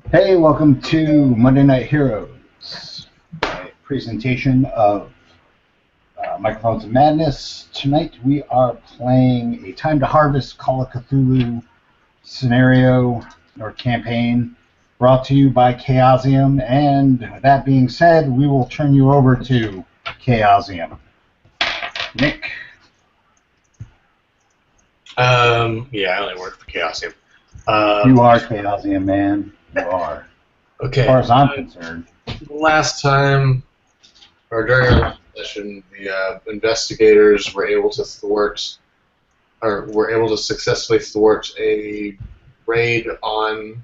Hey, welcome to Monday Night Heroes, a presentation of Microphones of Madness. Tonight we are playing a Time to Harvest Call of Cthulhu scenario or campaign brought to you by Chaosium. And that being said, we will turn you over to Chaosium. Nick. Yeah, I only work for Chaosium. You are Chaosium, man. You are. Okay. As far as I'm concerned. Last time, or during our last session, the investigators were able to successfully thwart a raid on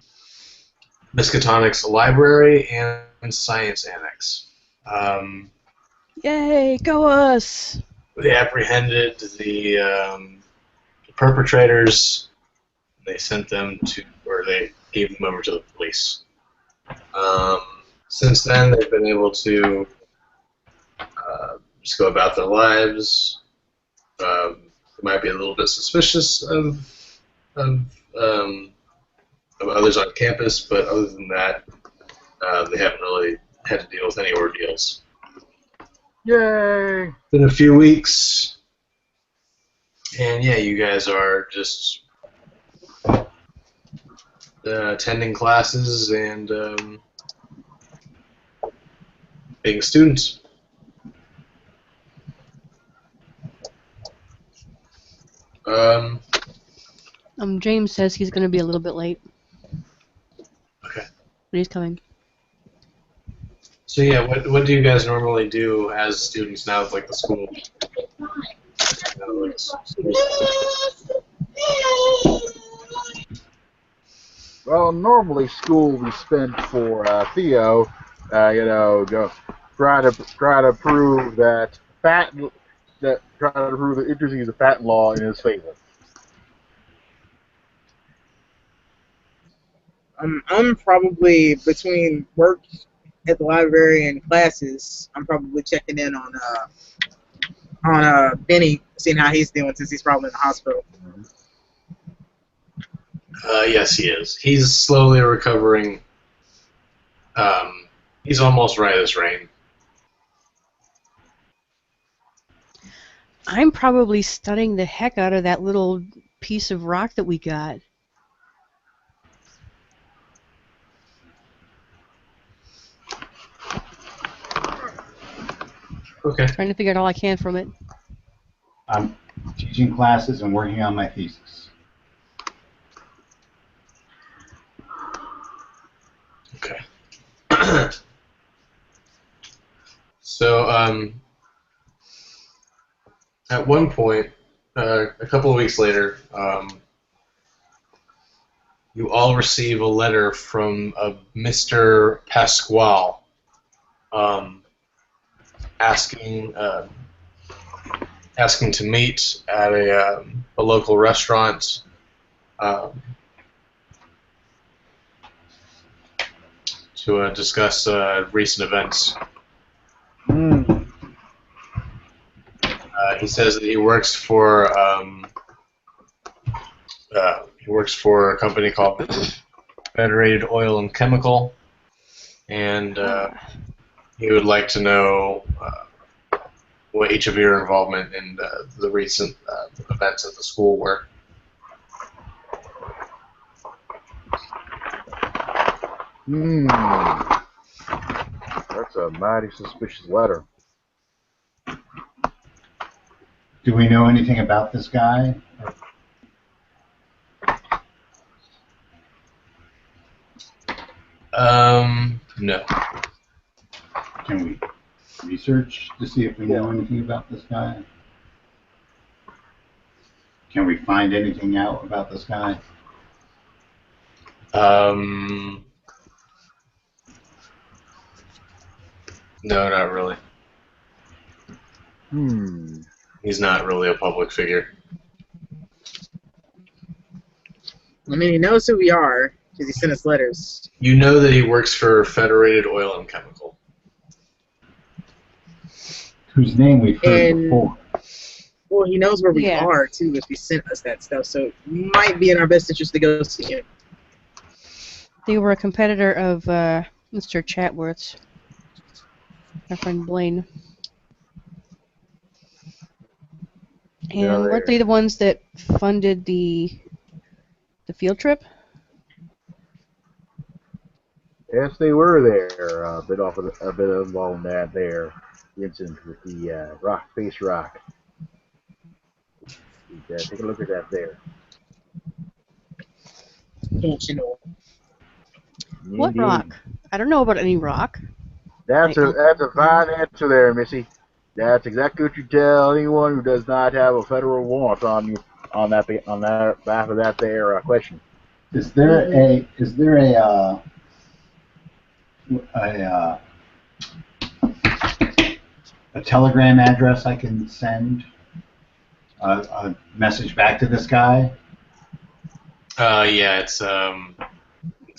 Miskatonic's library and science annex. Yay, go us! They apprehended the perpetrators. They sent them to, or they gave them over to the police. Since then, they've been able to just go about their lives. They might be a little bit suspicious of others on campus, but other than that, they haven't really had to deal with any ordeals. Yay! Been a few weeks, and yeah, you guys are just attending classes and being students. James says he's going to be a little bit late. Okay. But he's coming. So yeah, what do you guys normally do as students now with like the school? Well, normally school we spend for Theo, go try to prove that the intricacies of patent law in his favor. I'm probably between work at the library and classes. I'm probably checking in on Benny, seeing how he's doing since he's probably in the hospital. Yes, he is. He's slowly recovering. He's almost right as rain. I'm probably studying the heck out of that little piece of rock that we got. Okay. Trying to figure out all I can from it. I'm teaching classes and working on my thesis. Okay. So, at one point, a couple of weeks later, you all receive a letter from Mr. Pasquale asking to meet at a local restaurant to discuss recent events. He says that he works for a company called Federated Oil and Chemical, and he would like to know what each of your involvement in the recent events at the school were. That's a mighty suspicious letter. Do we know anything about this guy? No. Can we research to see if we know anything about this guy? Can we find anything out about this guy? No, not really. He's not really a public figure. I mean, he knows who we are because he sent us letters. You know that he works for Federated Oil and Chemical. Whose name we've heard before. Well, he knows where we are, too, if he sent us that stuff, so it might be in our best interest to go see him. They were a competitor of Mr. Chatworth's, our friend Blaine. Yeah, And weren't they the ones that funded the field trip? Yes, they were there. A bit involved in that there. The incident with the face rock. Take a look at that there. Don't you know? What Indeed. rock? I don't know about any rock. That's a fine answer there, Missy. That's exactly what you tell anyone who does not have a federal warrant on you on that behalf of that there question. Is there a telegram address I can send a message back to this guy? Yeah, it's a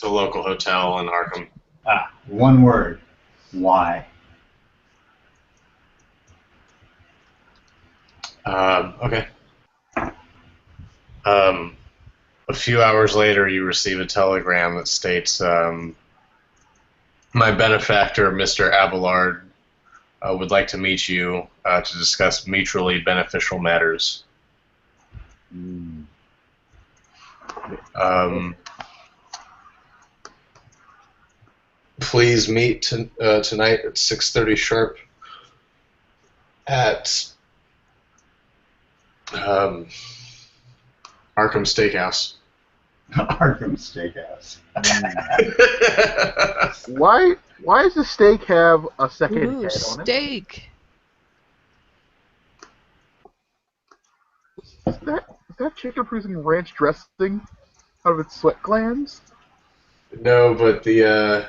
local hotel in Arkham. One word. Why? Okay. A few hours later, you receive a telegram that states, my benefactor, Mr. Abelard, would like to meet you to discuss mutually beneficial matters. Please meet tonight at 6:30 sharp at Arkham Steakhouse. Arkham Steakhouse. Why does the steak have a second Ooh, head on it? steak. Is that chicken producing ranch dressing out of its sweat glands? No, but the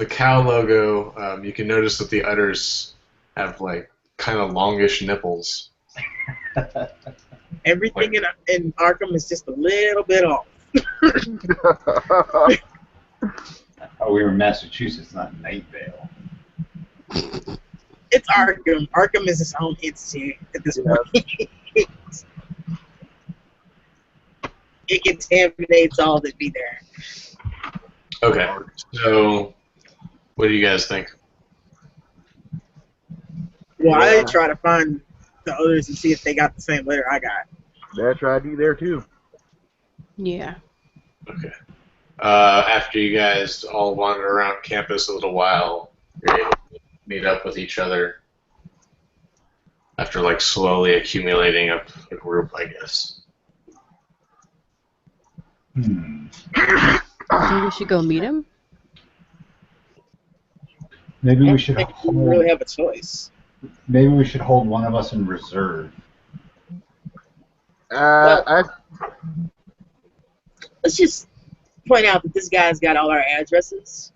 cow logo, you can notice that the udders have like kind of longish nipples. Everything in Arkham is just a little bit off. Oh, we were in Massachusetts, not Night Vale. It's Arkham. Arkham is its own entity at this point. It contaminates all that be there. Okay, so what do you guys think? Well, I try to find the others and see if they got the same letter I got. That's what I do there too. Yeah. Okay. After you guys all wander around campus a little while, you're able to meet up with each other after like slowly accumulating up a group, I guess. Think we should go meet him? Maybe I we should don't think we really have a choice. Maybe we should hold one of us in reserve. Let's just point out that this guy's got all our addresses,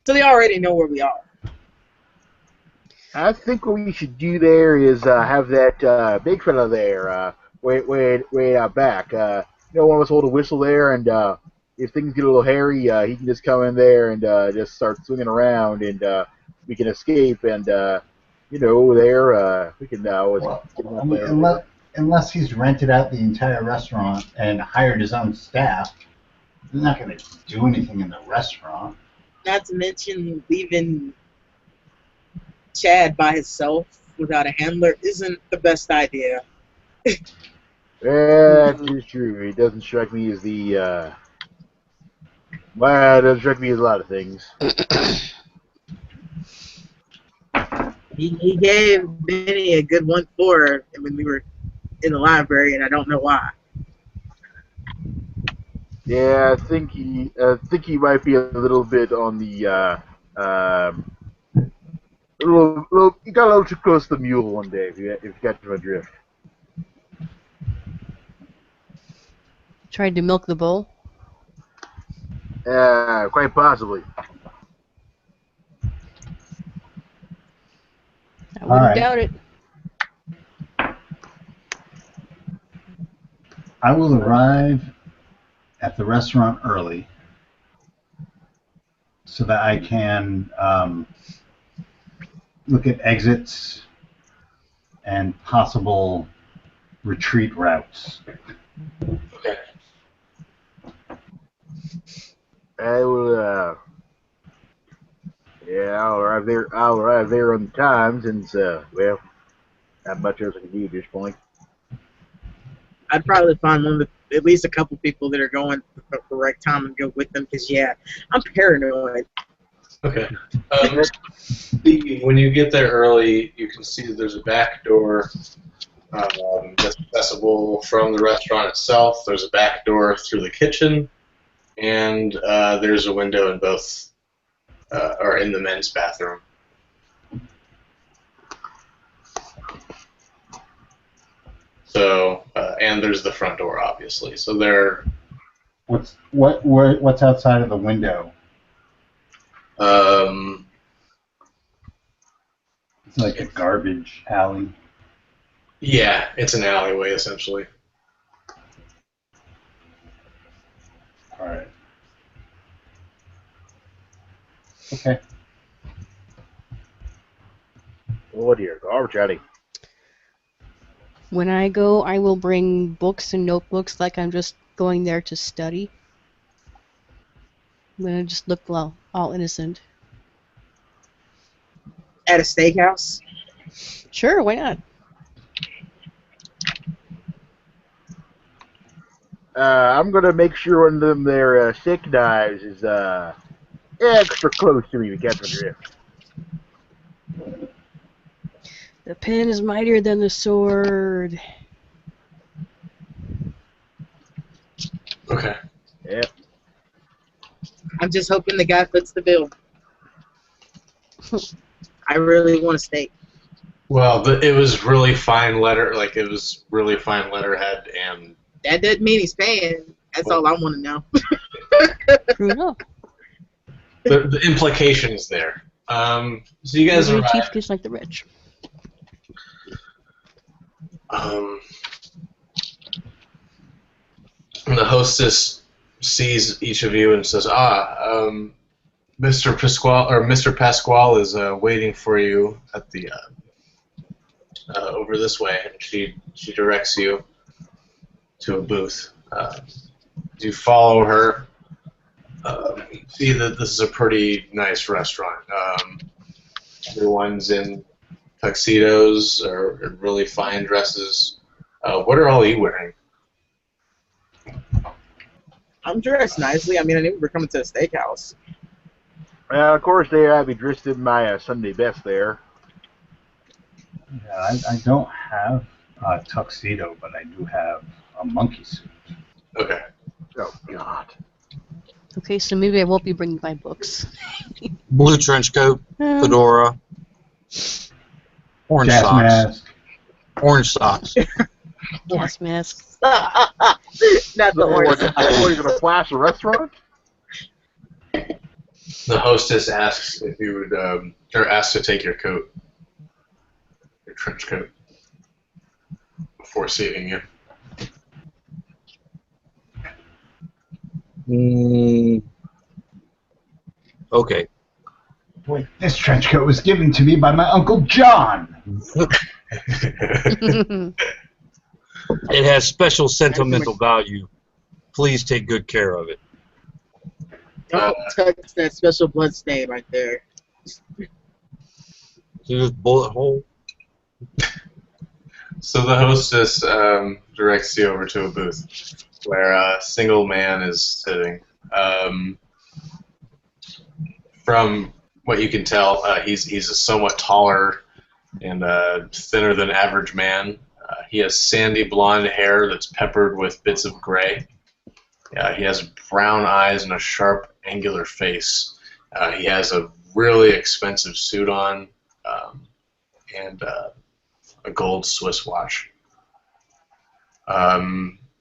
so they already know where we are. I think what we should do there is have that big fella there wait out back. One of us hold a whistle there, and if things get a little hairy, he can just come in there and just start swinging around, and we can escape. And we can always get him up there. Unless he's rented out the entire restaurant and hired his own staff, he's not going to do anything in the restaurant. Not to mention leaving Chad by himself without a handler isn't the best idea. That is true. He doesn't strike me as the. Well, it doesn't strike me as a lot of things. He gave Benny a good 1-4 when we were in the library, and I don't know why. Yeah, I think he might be a little bit on the he got a little too close to the mule one day. If you got my drift. Tried to milk the bull? Quite possibly. I wouldn't right. doubt it. I will arrive at the restaurant early so that I can look at exits and possible retreat routes. Okay. I will. Yeah, I'll arrive there. I'll arrive there on time since, well, not much else I can do at this point. I'd probably find at least a couple people that are going at the correct time and go with them. Because yeah, I'm paranoid. Okay. When you get there early, you can see that there's a back door that's accessible from the restaurant itself. There's a back door through the kitchen, and there's a window in both, or in the men's bathroom. So, and there's the front door, obviously. So there. What's outside of the window? It's like a garbage alley. Yeah, it's an alleyway essentially. All right. Okay. Oh dear, garbage alley. When I go, I will bring books and notebooks like I'm just going there to study. I'm gonna just look all innocent. At a steakhouse. Sure, why not? I'm gonna make sure one of them their stick knives is extra close to me to catch my drift. The pen is mightier than the sword. Okay. Yep. I'm just hoping the guy fits the bill. I really want a steak. Well, it was really fine letter, like it was really fine letterhead, and That doesn't mean he's paying. That's all I want to know. True enough. the implication is there. So you guys Maybe arrive. the chief gets like the rich. The hostess sees each of you and says, Mr. Pasquale is waiting for you at the over this way, and she directs you to a booth. You follow her. See that this is a pretty nice restaurant. Everyone's in tuxedos or really fine dresses. What are all you wearing? I'm dressed nicely. I mean, I knew we were coming to a steakhouse. Of course, there I'd be dressed in my Sunday best there. Yeah, I don't have a tuxedo, but I do have a monkey suit. Okay. Oh God. Okay, so maybe I won't be bringing my books. Blue trench coat, fedora, orange Gas socks. mask. Orange socks. Gas mask. Not the orange. What are you gonna flash a restaurant? The hostess asks if you would, or asks to take your coat, your trench coat, before seating you. Okay. Boy, this trench coat was given to me by my Uncle John. It has special sentimental value. Please take good care of it. Don't touch that special blood stain right there. See this bullet hole? So the hostess directs you over to a booth where a single man is sitting. From what you can tell, he's a somewhat taller and thinner than average man. He has sandy blonde hair that's peppered with bits of gray. He has brown eyes and a sharp, angular face. He has a really expensive suit on and a gold Swiss watch.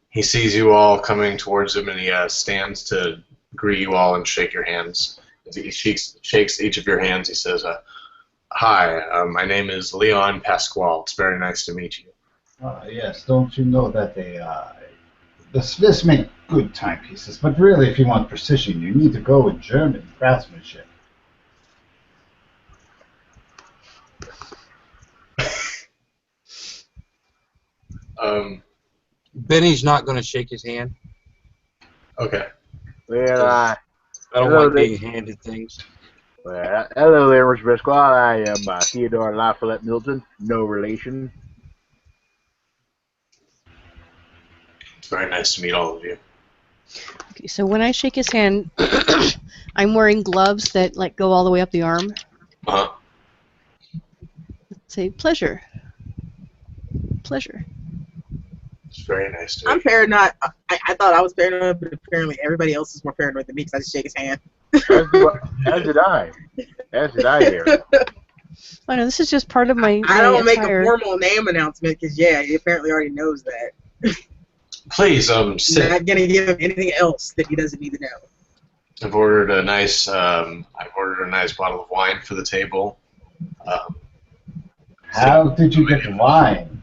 He sees you all coming towards him, and he stands to greet you all and shake your hands. As he shakes each of your hands, he says, "Hi, my name is Leon Pasquale. It's very nice to meet you." Yes, don't you know that the Swiss make good timepieces, but really, if you want precision, you need to go with German craftsmanship. Benny's not going to shake his hand. Okay. Well, I don't Hello, like Dick. being handed things. Hello there, Mr. Pasquale. I am Theodore LaFollette Milton. No relation. It's very nice to meet all of you. Okay, so when I shake his hand, I'm wearing gloves that like go all the way up the arm. Uh-huh. Say pleasure. Pleasure. It's very nice to I'm meet you. paranoid. I thought I was paranoid, but apparently everybody else is more paranoid than me because I just shake his hand. As did I. As did I there. Oh no, this is just part of my I don't make a attire. formal name announcement because, yeah, he apparently already knows that. Please, I'm sit. not going to give him anything else that he doesn't need to know. I've ordered a nice bottle of wine for the table. How did you get the wine?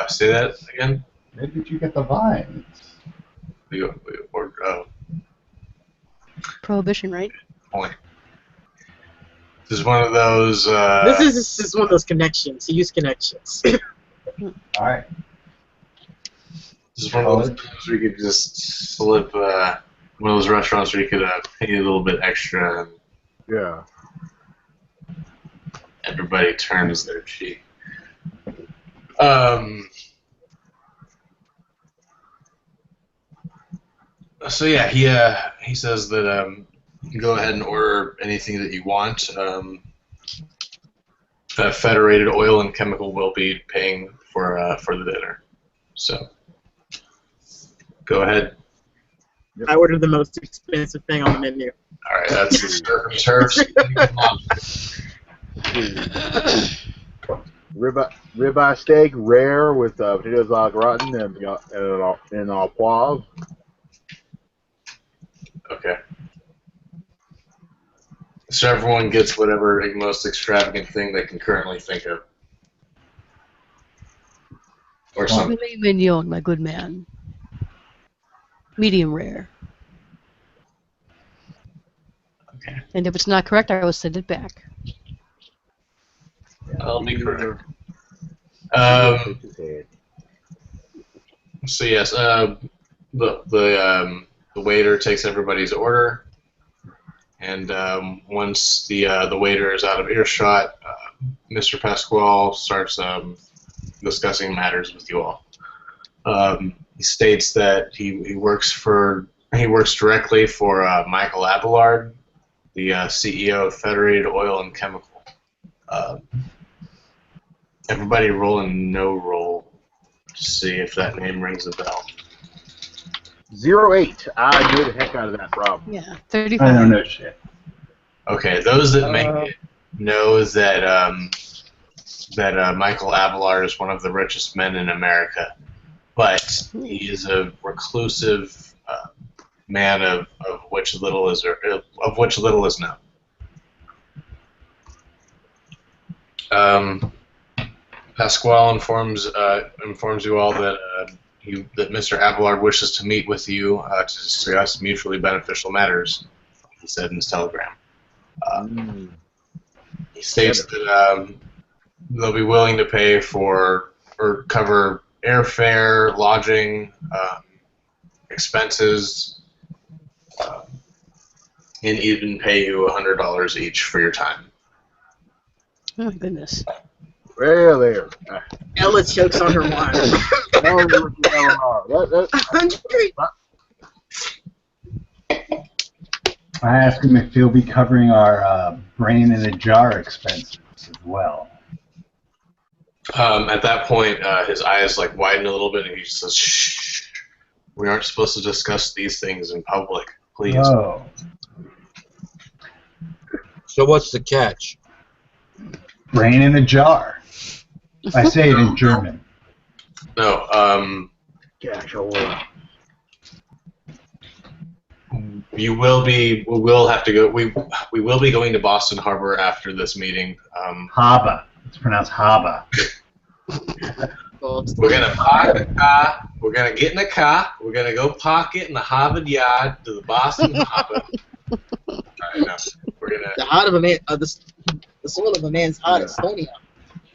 Say that again. Where did you get the wine? We ordered. Prohibition, right? Point. This is one of those. This is one of those connections. He used connections. All right. This is one of those times where you could just slip. One of those restaurants where you could pay a little bit extra, and Yeah. everybody turns their cheek. So yeah, he says that you can go ahead and order anything that you want. Federated Oil and Chemical will be paying for the dinner. So go ahead. I ordered the most expensive thing on the menu. All right, that's surf. Ribeye steak, rare, with potatoes au gratin and au poivre. Okay. So everyone gets whatever most extravagant thing they can currently think of. Or something. Filet mignon, my good man. Medium rare. Okay. And if it's not correct, I will send it back. I'll be correct. So yes, the waiter takes everybody's order, and once the waiter is out of earshot, Mr. Pasquale starts discussing matters with you all. He states that he works directly for Michael Abelard, the CEO of Federated Oil and Chemical. Everybody roll a no roll to see if that name rings a bell. 08. I knew the heck out of that problem. Yeah, 35. I don't know shit. Okay, those that make it know that Michael Abelard is one of the richest men in America, but he is a reclusive man of which little is known. Pasquale informs you all that that Mr. Abelard wishes to meet with you to discuss mutually beneficial matters. He said in his telegram. He states that they'll be willing to pay for or cover airfare, lodging, expenses, and even pay you $100 each for your time. Oh my goodness. Well, there. Ella chokes on her wine. 100. I asked him if he'll be covering our brain in a jar expenses as well. At that point, his eyes widen a little bit, and he says, "Shh, we aren't supposed to discuss these things in public, please." Oh. So what's the catch? Brain in a jar. I say it in German. No. We will have to go. We will be going to Boston Harbor after this meeting. Haba. It's pronounced Haba. We're gonna park the car. We're gonna get in the car. We're gonna go park it in the Harvard Yard to the Boston Harbor. I know. We're gonna. The heart of a man, the soul of a man's heart is stony.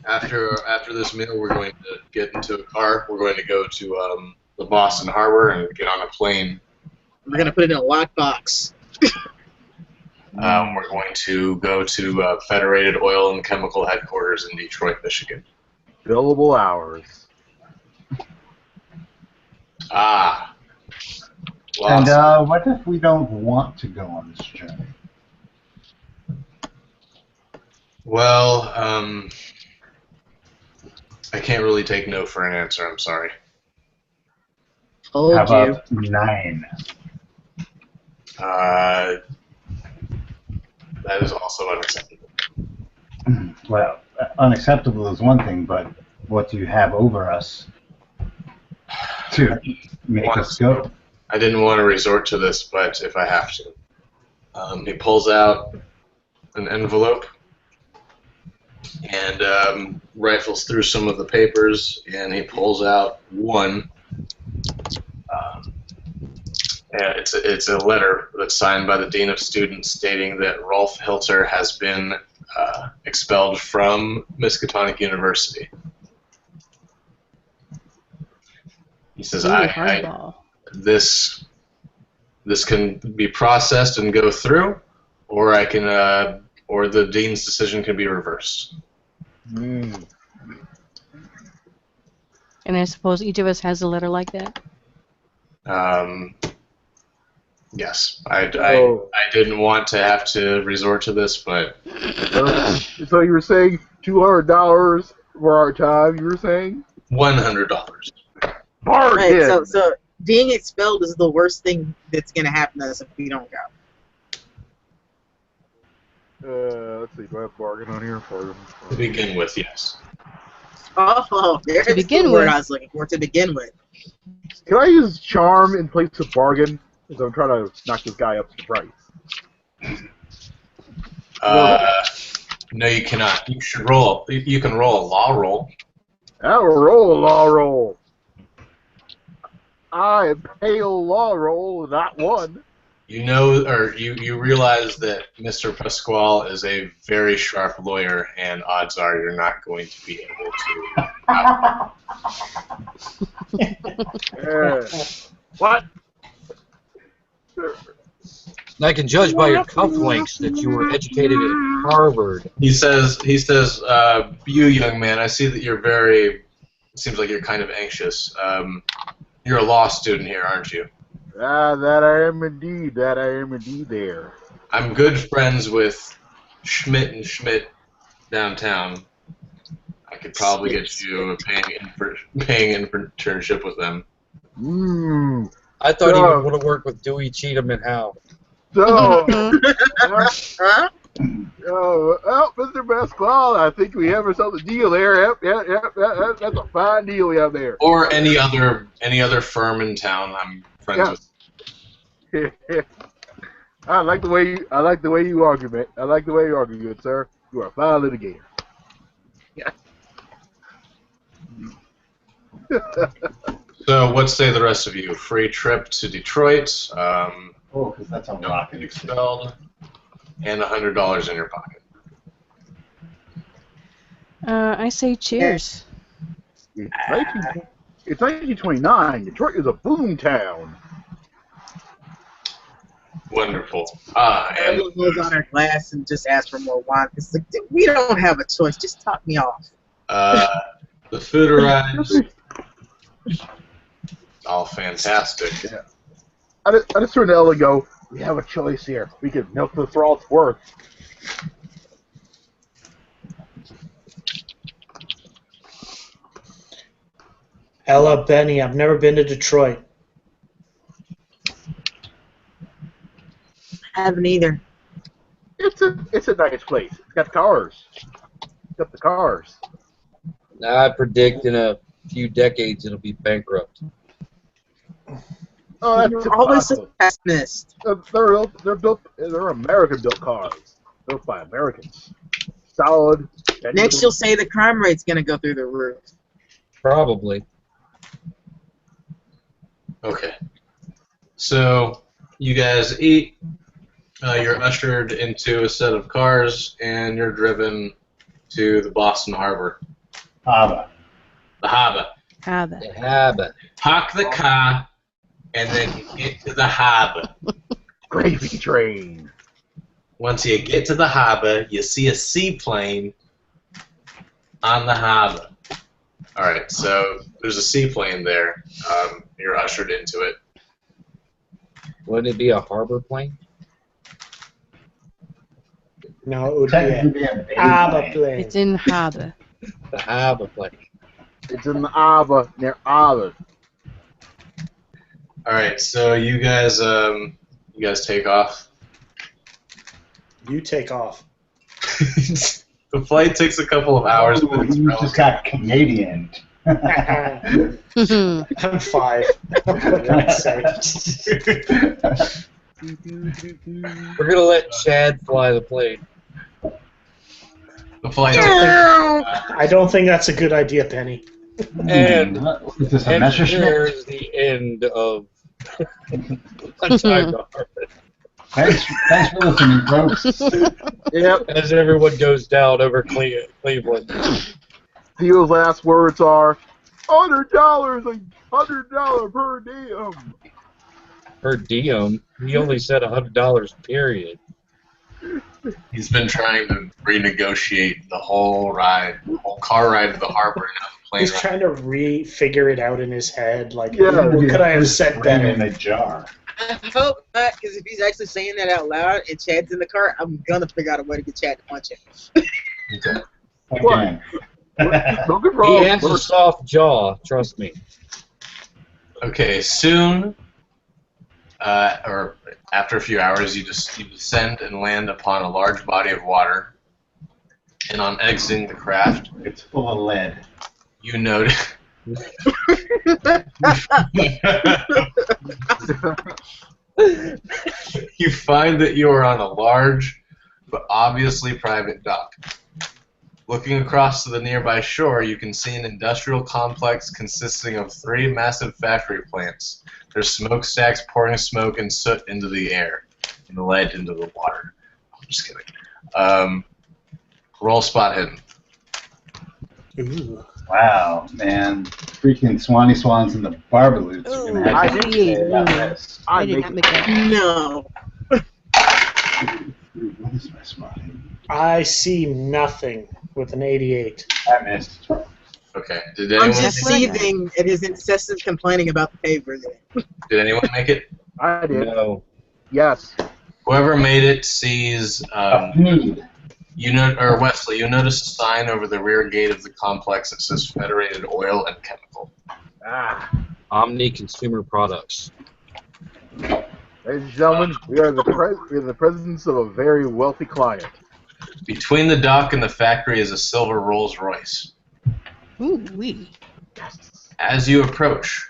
After this meal, we're going to get into a car. We're going to go to the Boston Harbor and get on a plane We're gonna put it in a lockbox. We're going to go to Federated Oil and Chemical Headquarters in Detroit, Michigan. Billable hours. Ah. And Lost. what if we don't want to go on this journey? Well, I can't really take no for an answer. I'm sorry. Told How you. about 9? That is also unacceptable. Well, unacceptable is one thing, but what do you have over us to make us go? I didn't want to resort to this, but if I have to. He pulls out an envelope and rifles through some of the papers, and he pulls out one. And it's a letter that's signed by the Dean of Students stating that Rolf Hilter has been expelled from Miskatonic University. He says, Ooh, hardball. This can be processed and go through, or I can, or the dean's decision can be reversed. Mm. And I suppose each of us has a letter like that? Yes, I Oh. didn't want to have to resort to this, but So you were saying $200 for our time, you were saying? $100. Bargain! Right, so being expelled is the worst thing that's gonna happen to us if we don't go. Let's see, do I have bargain on here? To begin with, yes. Oh, there's To begin the word with. I was looking for. To begin with. Can I use charm in place of bargain? Because I'm trying to knock this guy up to price. No, you cannot. You should roll. You can roll a law roll. I'll roll a law roll. I pale law roll, not one. You know, or you realize that Mr. Pasquale is a very sharp lawyer, and odds are you're not going to be able to. What? I can judge by your cufflinks that you were educated at Harvard. He says, you young man, I see that you're very. It seems like you're kind of anxious. You're a law student here, aren't you? That I am indeed. That I am indeed there. I'm good friends with Schmidt and Schmidt downtown. I could probably get you a paying internship with them. I thought he would want to work with Dewey, Cheatham, and Howe. So, Huh? well, Mr. Pasquale, I think we have ourselves a deal there. Yep, that's a fine deal we have there. Or any other firm in town I'm friends with. I like the way you argue, man. I like the way you argue, good sir. You are a fine litigator. So, what say the rest of you? Free trip to Detroit, Oh, because that's a don't rocket get expelled, and $100 in your pocket. I say cheers. It's 1929. Detroit is a boom town. Wonderful. And And goes on our glass and just asks for more wine. It's like, we don't have a choice. Just top me off. the food arrives. All fantastic. Yeah. I just turned to Ella and go, we have a choice here. We can milk this for all it's worth. Ella, Benny, I've never been to Detroit. I haven't either. It's a nice place. It's got cars. It's got the cars. I predict in a few decades it'll be bankrupt. Oh, that's You're always a impossible. pessimist. They're American-built cars, built by Americans. Solid. Next, you'll say the crime rate's going to go through the roof. Probably. Okay. So you guys eat. You're ushered into a set of cars, and you're driven to the Boston Harbor. Harbor. The harbor. Harbor. The habit. Park the car and then you get to the harbor. Gravy train. Once you get to the harbor, you see a seaplane on the harbor. All right, so there's a seaplane there. You're ushered into it. Wouldn't it be a harbor plane? No, it would be Technically, a be a bay harbor plane. plane. It's in harbor. The harbor plane. It's in the Ava, near Ava. All right, so you guys take off. You take off. The flight takes a couple of hours, but it's You just got Canadian. I'm 5. What can I say? We're gonna let Chad fly the plane. The flight. I don't think that's a good idea, Penny. And- Is this a And Messerschmitt? here's the end of Time to Harvest. Thanks for listening, folks. Yep. As everyone goes down over Cleveland. Theo's last words are $100, $100 per diem. Per diem, he only said $100, period. He's been trying to renegotiate the whole ride, the whole car ride to the harbor, and now the plane He's ride. trying to re-figure it out in his head. Like, Yeah, what could I have said Brain in better? a jar. I hope not, because if he's actually saying that out loud and Chad's in the car, I'm gonna figure out a way to get Chad to punch him. Okay. Again. Don't get He wrong. has a soft jaw, trust me. Okay, soon, or after a few hours, you descend and land upon a large body of water. And on exiting the craft, It's full of lead. you notice. You find that you are on a large but obviously private dock. Looking across to the nearby shore, you can see an industrial complex consisting of 3 massive factory plants. There's smokestacks pouring smoke and soot into the air and lead into the water. I'm just kidding. Roll spot hidden. Ooh. Wow, man. Freaking Swanee Swans and the Barbaloots are going to I have to think- say about this. I I did make not make that. No. What is my spot hidden? I see nothing with an 88. I missed. Okay. Did I'm anyone, just seething at his incessant complaining about the paper. did anyone make it? I did. No. Yes. Whoever made it sees, Need. or Wesley, you notice a sign over the rear gate of the complex that says Federated Oil and Chemical. Ah. Omni Consumer Products. Ladies and gentlemen, we are in the presence of a very wealthy client. Between the dock and the factory is a silver Rolls Royce. Ooh, wee. As you approach,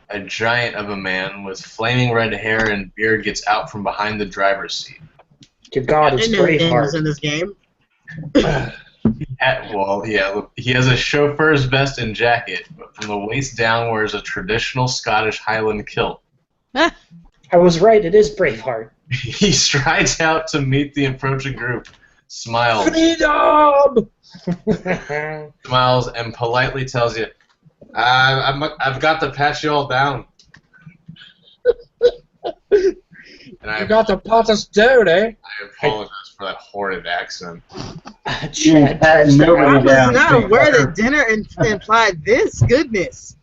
a giant of a man with flaming red hair and beard gets out from behind the driver's seat. Good God, it's I know Daniel's Braveheart. in this game. He has a chauffeur's vest and jacket, but from the waist down wears a traditional Scottish Highland kilt. I was right, it is Braveheart. He strides out to meet the approaching group, smiles, and politely tells you, I've got to pat you all down. And I You got the pot of stew, eh? apologize for that horrid accent. Chad had turns to nobody I Ellen. was down. not Big aware fucker. that dinner implied this. Goodness.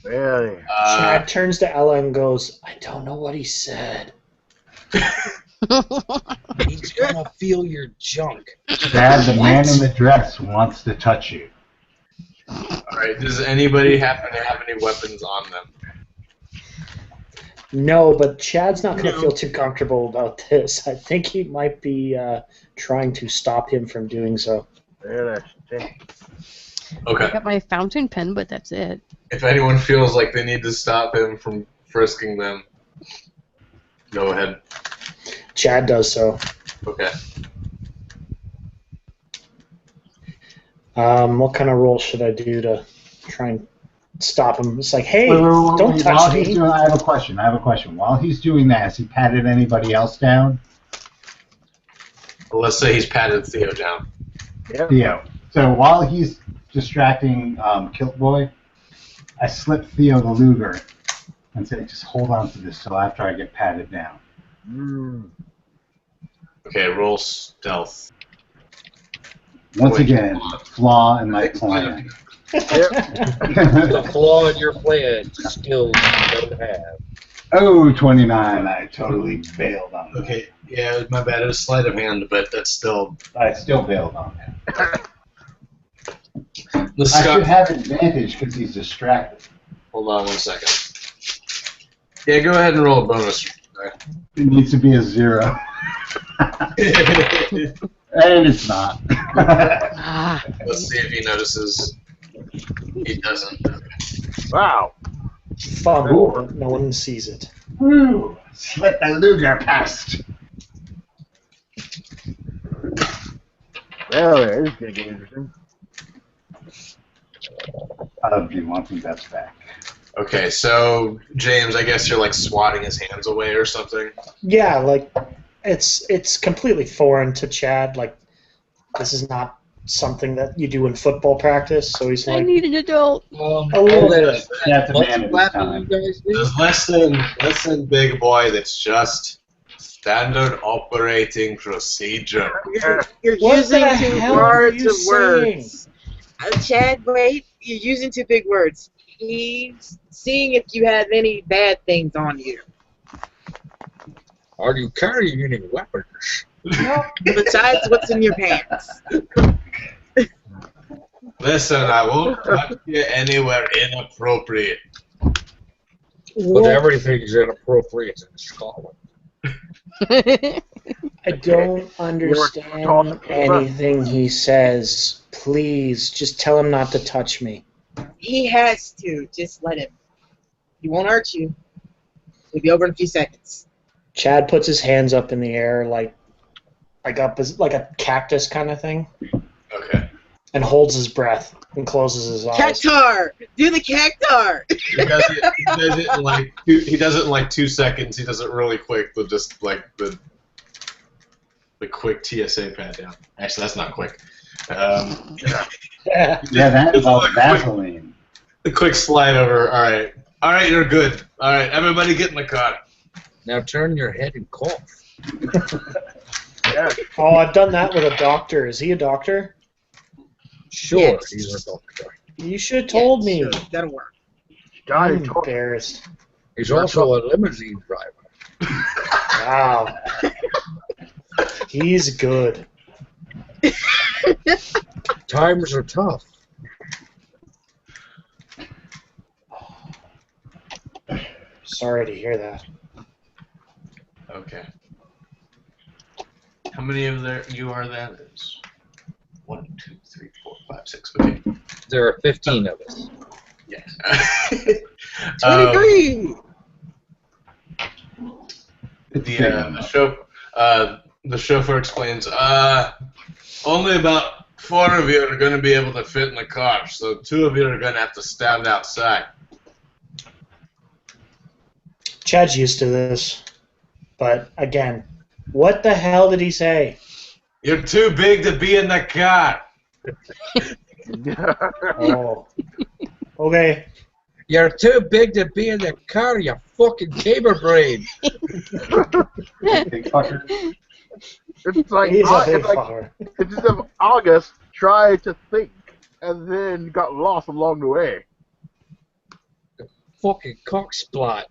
Really? Chad turns to Ella and goes, I don't know what he said. He's gonna feel your junk. Dad, the man in the dress wants to touch you. Alright, does anybody happen to have any weapons on them? No, but Chad's not going to No. feel too comfortable about this. I think he might be trying to stop him from doing so. Really? I Okay. got my fountain pen, but that's it. If anyone feels like they need to stop him from frisking them, go ahead. Chad does so. Okay. What kind of roll should I do to try and stop him? It's like, hey, Wait, don't while touch he's me. doing, I have a question. While he's doing that, has he patted anybody else down? Well, let's say he's patted Theo down. Yep. Theo. So while he's distracting Kilt Boy, I slip Theo the Luger and say, just hold on to this till after I get patted down. Okay, roll stealth. Once Wait. again, a flaw in my plan. The flaw in your plan, skills you don't have. Oh, 29. I totally bailed on that. Okay, yeah, my bad. It was sleight of hand, but that's still. I still bailed on that. The I Scott. should have advantage because he's distracted. Hold on 1 second. Yeah, go ahead and roll a bonus. It needs to be a 0. And it's not. Ah. Let's see if he notices. He doesn't. Wow. Fumble, but no one sees it. Woo! Slit the Luger past. Well, this is going to get interesting. Do you want some bets back? Okay, so James, I guess you're like swatting his hands away or something. Yeah, like it's completely foreign to Chad. Like this is not something that you do in football practice. So he's I like need an adult. a little bit. That's a What's man at a flapping time. you guys do? There's listen, big boy. That's just standard operating procedure. You're What using the too hell are large you of words. Chad, wait. You're using too big words. He's seeing if you have any bad things on you. Are you carrying any weapons? Besides what's in your pants. Listen, I won't touch you anywhere inappropriate. But everything's inappropriate in Scotland. I don't understand anything he says. Please, just tell him not to touch me. He has to. Just let him. He won't hurt you. He'll be over in a few seconds. Chad puts his hands up in the air like up as like a cactus kind of thing, Okay. and holds his breath and closes his eyes. Cactar! Do the cactar! He does it in like 2 seconds. He does it really quick. With just like the quick TSA pat down. Actually, that's not quick. Yeah, that involves Vaseline. The quick slide over. All right, you're good. All right, everybody get in the car. Now turn your head and cough. Oh, I've done that with a doctor. Is he a doctor? Sure, Yes. he's a doctor. You should have told me. Sure, that'll work. God, I'm it's embarrassed. He's also a limousine driver. Wow. He's good. Times are tough. Sorry to hear that. Okay. How many of you are there? There's 1, 2, 3, 4, 5, 6. Okay. There are 15 of us. Yes. 23! The chauffeur explains, only about 4 of you are going to be able to fit in the car, so 2 of you are going to have to stand outside. Chad's used to this. But, again, what the hell did he say? You're too big to be in the car. Oh. Okay. You're too big to be in the car, you fucking caber brain. Big fucker. It's like, He's a big it's like fucker. it's just of August tried to think and then got lost along the way. Fucking cocksplot.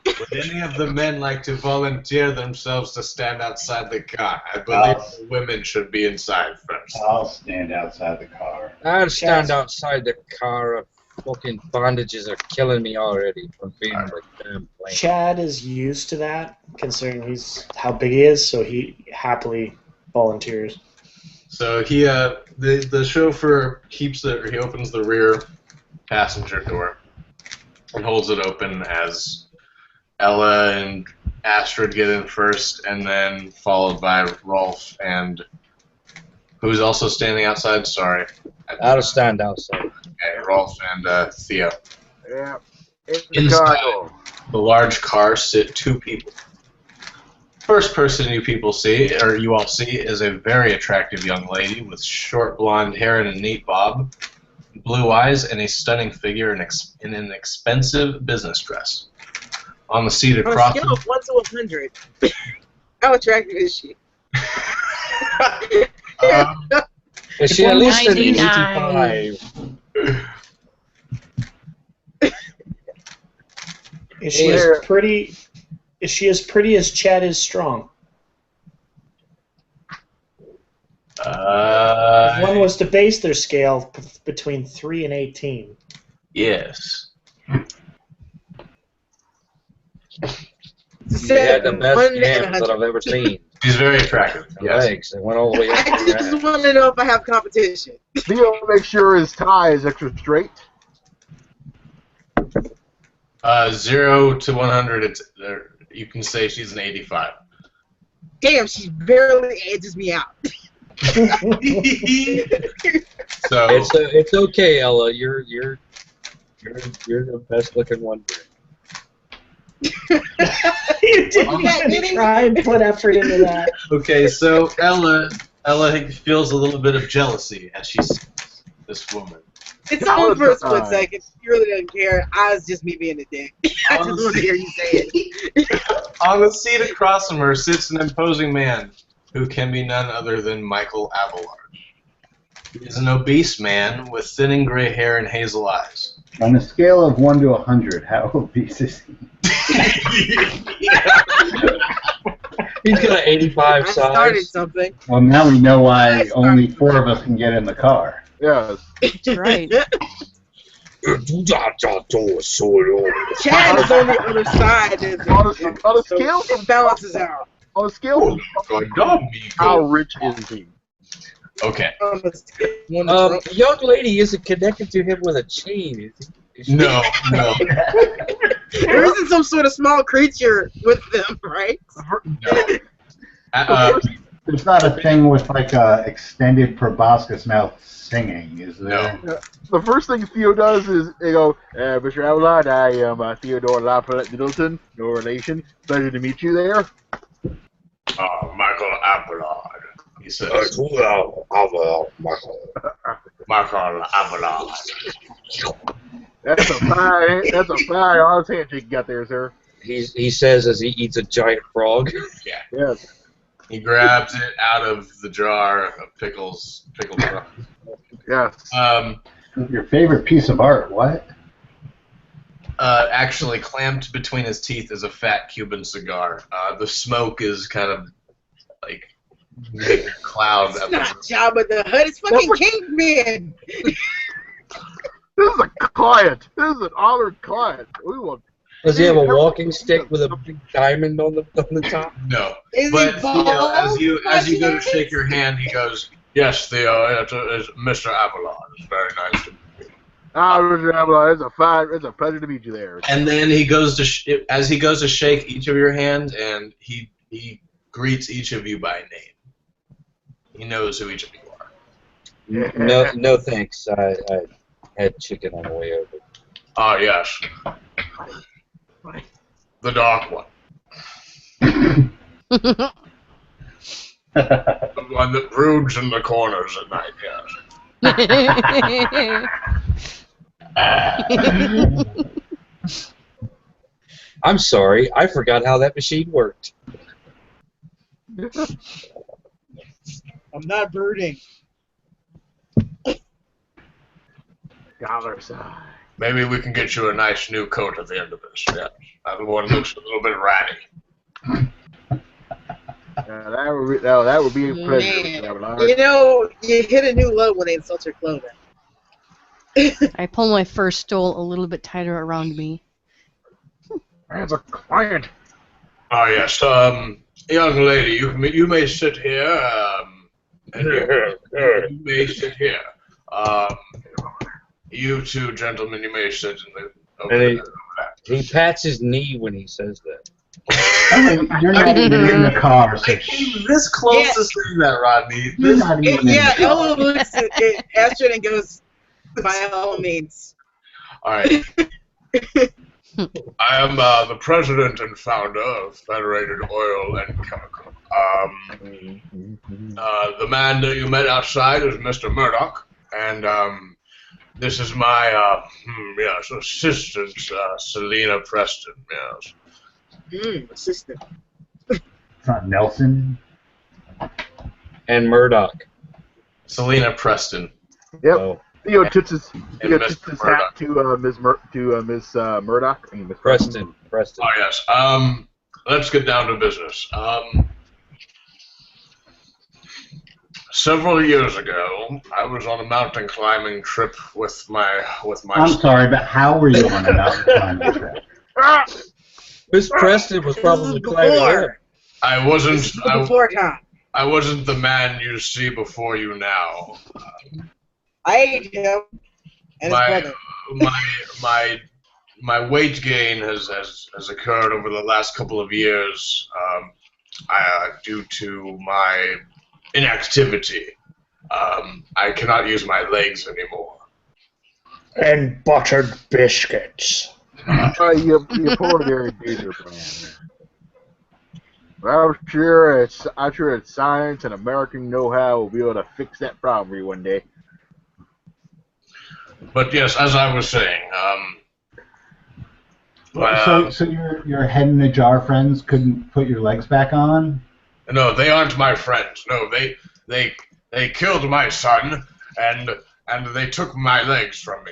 Would any of the men like to volunteer themselves to stand outside the car? I believe the women should be inside first. I'll stand outside the car. I'll stand outside the car. Fucking bandages are killing me already from being on the damn plane. Chad is used to that, considering he's how big he is, so he happily volunteers. So he, the chauffeur he opens the rear passenger door and holds it open as Ella and Astrid get in first, and then followed by Rolf and who's also standing outside. Sorry, I'll stand outside. okay, Rolf and Theo. Yeah. In the Inside. car door. The large car sit 2 people. First person you all see, is a very attractive young lady with short blonde hair and a neat bob, with blue eyes and a stunning figure in an expensive business dress. On the seat On a across scale of 1 to 100, how attractive is she? Is she at least an 99. 85? Is she as pretty? Is she as pretty as Chad is strong? If one was to base their scale between 3 and 18. yes. She had the best yams that I've ever seen. She's very attractive. The Yes. legs, they went all the way up. I just want to know if I have competition. Theo, make sure his tie is extra straight. 0 to 100, you can say she's an 85. Damn, she barely edges me out. So It's okay, Ella. You're the best looking one here. You didn't even try and put effort into that. okay, so Ella feels a little bit of jealousy as she sees this woman. It's on for a split second. She really doesn't care. I was just me being a dick. I just want to hear you say it. On the seat across from her sits an imposing man who can be none other than Michael Abelard. He is an obese man with thinning gray hair and hazel eyes. On a scale of 1 to 100, how obese is he? He's got an 85 I started size. something. Well, now we know why only 4 of us can get in the car. Yes. That's right. Chad is on the other side. On a scale, It balances out. on a scale, how rich is he? Okay. On a scale of 1 to 10. Young lady isn't connected to him with a chain, is he? No. There isn't some sort of small creature with them, right? No. There's not a thing with like a extended proboscis mouth singing, is there? No. The first thing Theo does is they go, Mr. Abelard, I am Theodore Lafayette Middleton, no relation. Pleasure to meet you there. Michael Abelard. He says. Michael. Michael Abelard. That's a fine honest handshake you got there, sir. He says as he eats a giant frog. Yeah. Yes. He grabs it out of the jar of pickled frogs. Yes. Your favorite piece of art, what? Actually, clamped between his teeth is a fat Cuban cigar. The smoke is kind of like making a cloud. It's not Jabba the Hutt. It's fucking Kingpin. This is a client. This is an honored client. We want. Does he have a walking stick with a big diamond on the top? No. Is But he Theo, bald? as you go to shake your hand, he goes, "Yes, Theo, it's Mr. Abelard. It's very nice to meet you." Mr. Abelard, it's a pleasure to meet you there. And then he goes to as he goes to shake each of your hands, and he greets each of you by name. He knows who each of you are. No thanks. I had chicken on the way over. Ah, yes. The dark one. The one that broods in the corners at night, yes. I'm sorry, I forgot how that machine worked. I'm not brooding. Dollar sign. Maybe we can get you a nice new coat at the end of this, yes. The one looks a little bit ratty. That would be a pleasure. Man. Mr. Abelard. You know, you hit a new low when they insult your clothing. I pull my fur stole a little bit tighter around me. That's a client. Ah, yes. Young lady, you may sit here. And you may sit here. You two gentlemen, you may sit in the. And he pats his knee when he says that. You're not even in the car, so This close to saying that, Rodney. you're not even in Yeah, the car. Ella looks at Astrid and goes, by all means. All right. I am the president and founder of Federated Oil and Chemical. The man that you met outside is Mr. Murdoch, and This is my yes, assistant, Selena Preston. Yes. Assistant. It's not Nelson. And Murdoch. Selena Preston. Yep. Oh, Theo tips his, And Miss hat to Miss Murdoch. I mean, Miss Preston. Preston. Oh yes. Let's get down to business. Several years ago, I was on a mountain climbing trip with my. I'm sorry, but how were you on a mountain climbing trip? Miss Preston was probably climbing up. I wasn't. This is before time. I wasn't the man you see before you now. I ate him and his brother. My weight gain has occurred over the last couple of years due to my inactivity. I cannot use my legs anymore. And buttered biscuits. You poor Gary Danger man. Well, I'm sure it's science and American know-how will be able to fix that problem for you one day. But yes, as I was saying, So your head in a jar friends couldn't put your legs back on? no, they aren't my friends. No, they killed my son and they took my legs from me.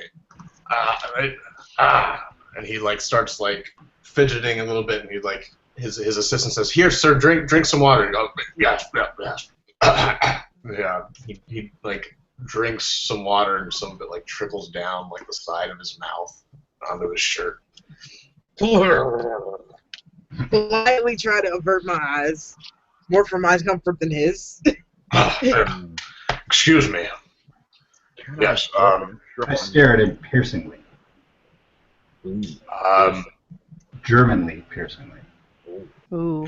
And he like starts like fidgeting a little bit, and he like his assistant says, "Here, sir, drink some water." And he goes, yes. Yeah, he like drinks some water, and some of it like trickles down like the side of his mouth onto his shirt. Politely try to avert my eyes, more for my comfort than his. Excuse me. Yes. I stare at him piercingly. Germanly piercingly. Ooh.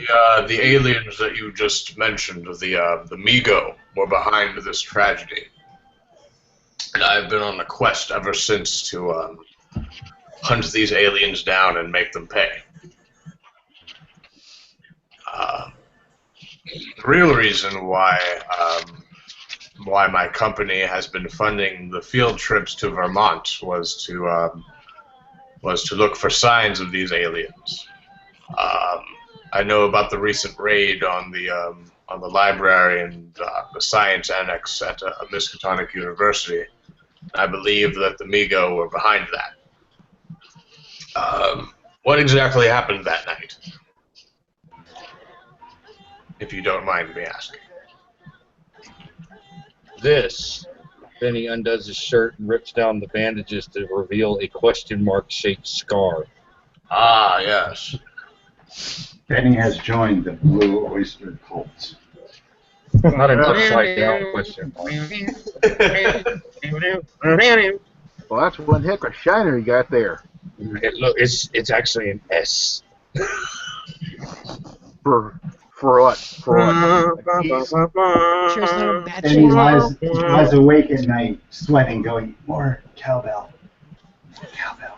The aliens that you just mentioned, the Migo, were behind this tragedy, and I've been on a quest ever since to hunt these aliens down and make them pay. The real reason why my company has been funding the field trips to Vermont was to look for signs of these aliens. I know about the recent raid on the library and the science annex at Miskatonic University. I believe that the Migo were behind that. What exactly happened that night? If you don't mind me asking. This. Then he undoes his shirt and rips down the bandages to reveal a question mark-shaped scar. Ah, yes. Benny has joined the Blue Oyster Cult. Not an upside-down question mark. Well, that's one heck of a shiner you got there. Look, it's actually an S. For what? For what? Sure it's not a bad Benny shape. lies awake at night, sweating, going, more cowbell. More cowbell.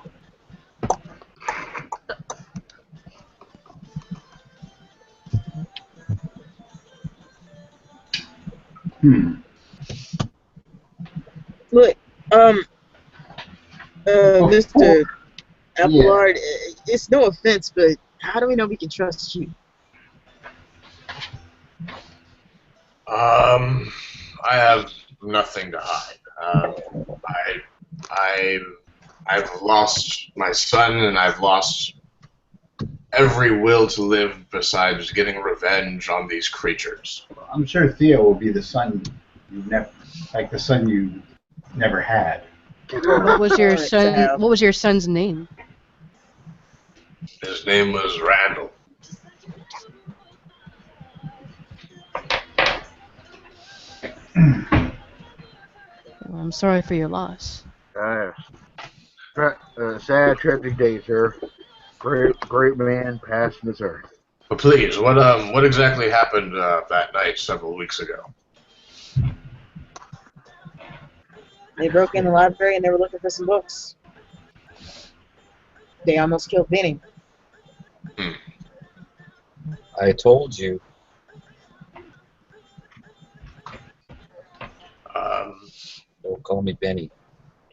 Look, Mr. Applard, it's no offense, but how do we know we can trust you? I have nothing to hide. I've lost my son, and I've lost every will to live besides getting revenge on these creatures. I'm sure Theo will be the son you never, like the son you never had. What was your son? What was your son's name? His name was Randall. Well, I'm sorry for your loss. Sad, tragic day, sir. Great man passed this earth. But please, what exactly happened that night several weeks ago? They broke in the library and they were looking for some books. They almost killed Benny. I told you. Don't call me Benny.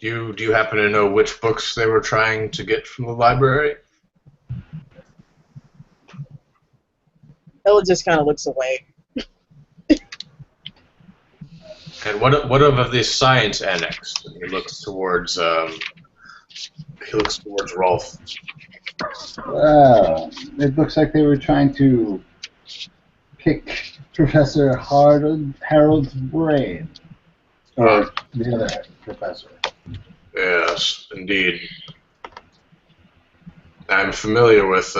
Do you happen to know which books they were trying to get from the library? Ella just kind of looks away. And what of the science annex? And he looks towards Rolf. Well, it looks like they were trying to pick Professor Harold's brain. Or the other professor. Yes, indeed. I'm familiar with.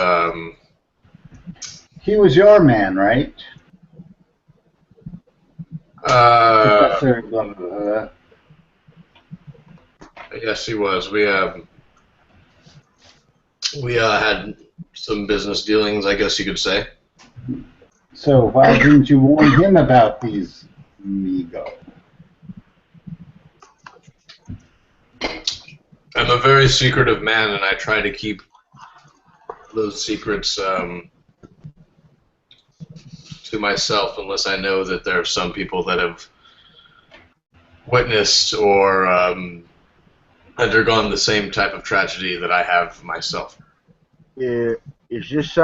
He was your man, right? Professor blah, blah, blah. Yes, he was. We had some business dealings, I guess you could say. So why didn't you warn him about these Migo? I'm a very secretive man, and I try to keep those secrets to myself, unless I know that there are some people that have witnessed or undergone the same type of tragedy that I have myself. It's just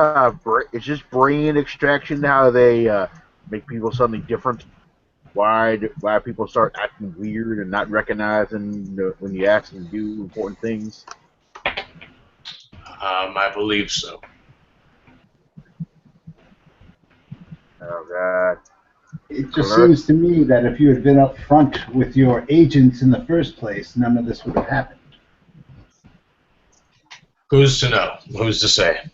brain extraction. How they make people something different. Why people start acting weird and not recognizing when you ask them to do important things? I believe so. Oh God! It just seems to me that if you had been up front with your agents in the first place, none of this would have happened. Who's to know? Who's to say?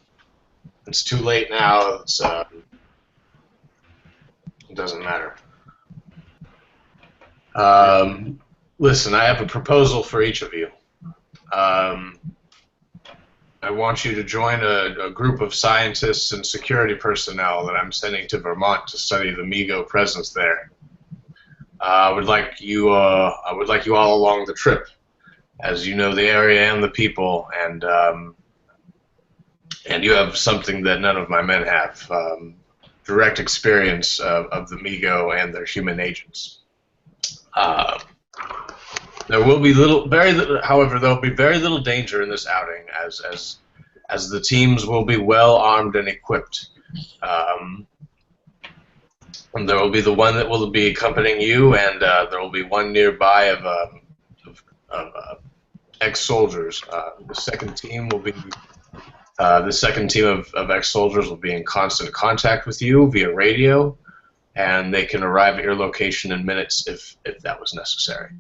It's too late now. It doesn't matter. Listen, I have a proposal for each of you. I want you to join a group of scientists and security personnel that I'm sending to Vermont to study the Migo presence there. I would like you all along the trip, as you know the area and the people, and you have something that none of my men have: direct experience of the Migo and their human agents. There will be however, there will be very little danger in this outing, as the teams will be well armed and equipped. And there will be the one that will be accompanying you, and there will be one nearby of ex-soldiers. The second team will be of ex-soldiers will be in constant contact with you via radio, and they can arrive at your location in minutes if that was necessary.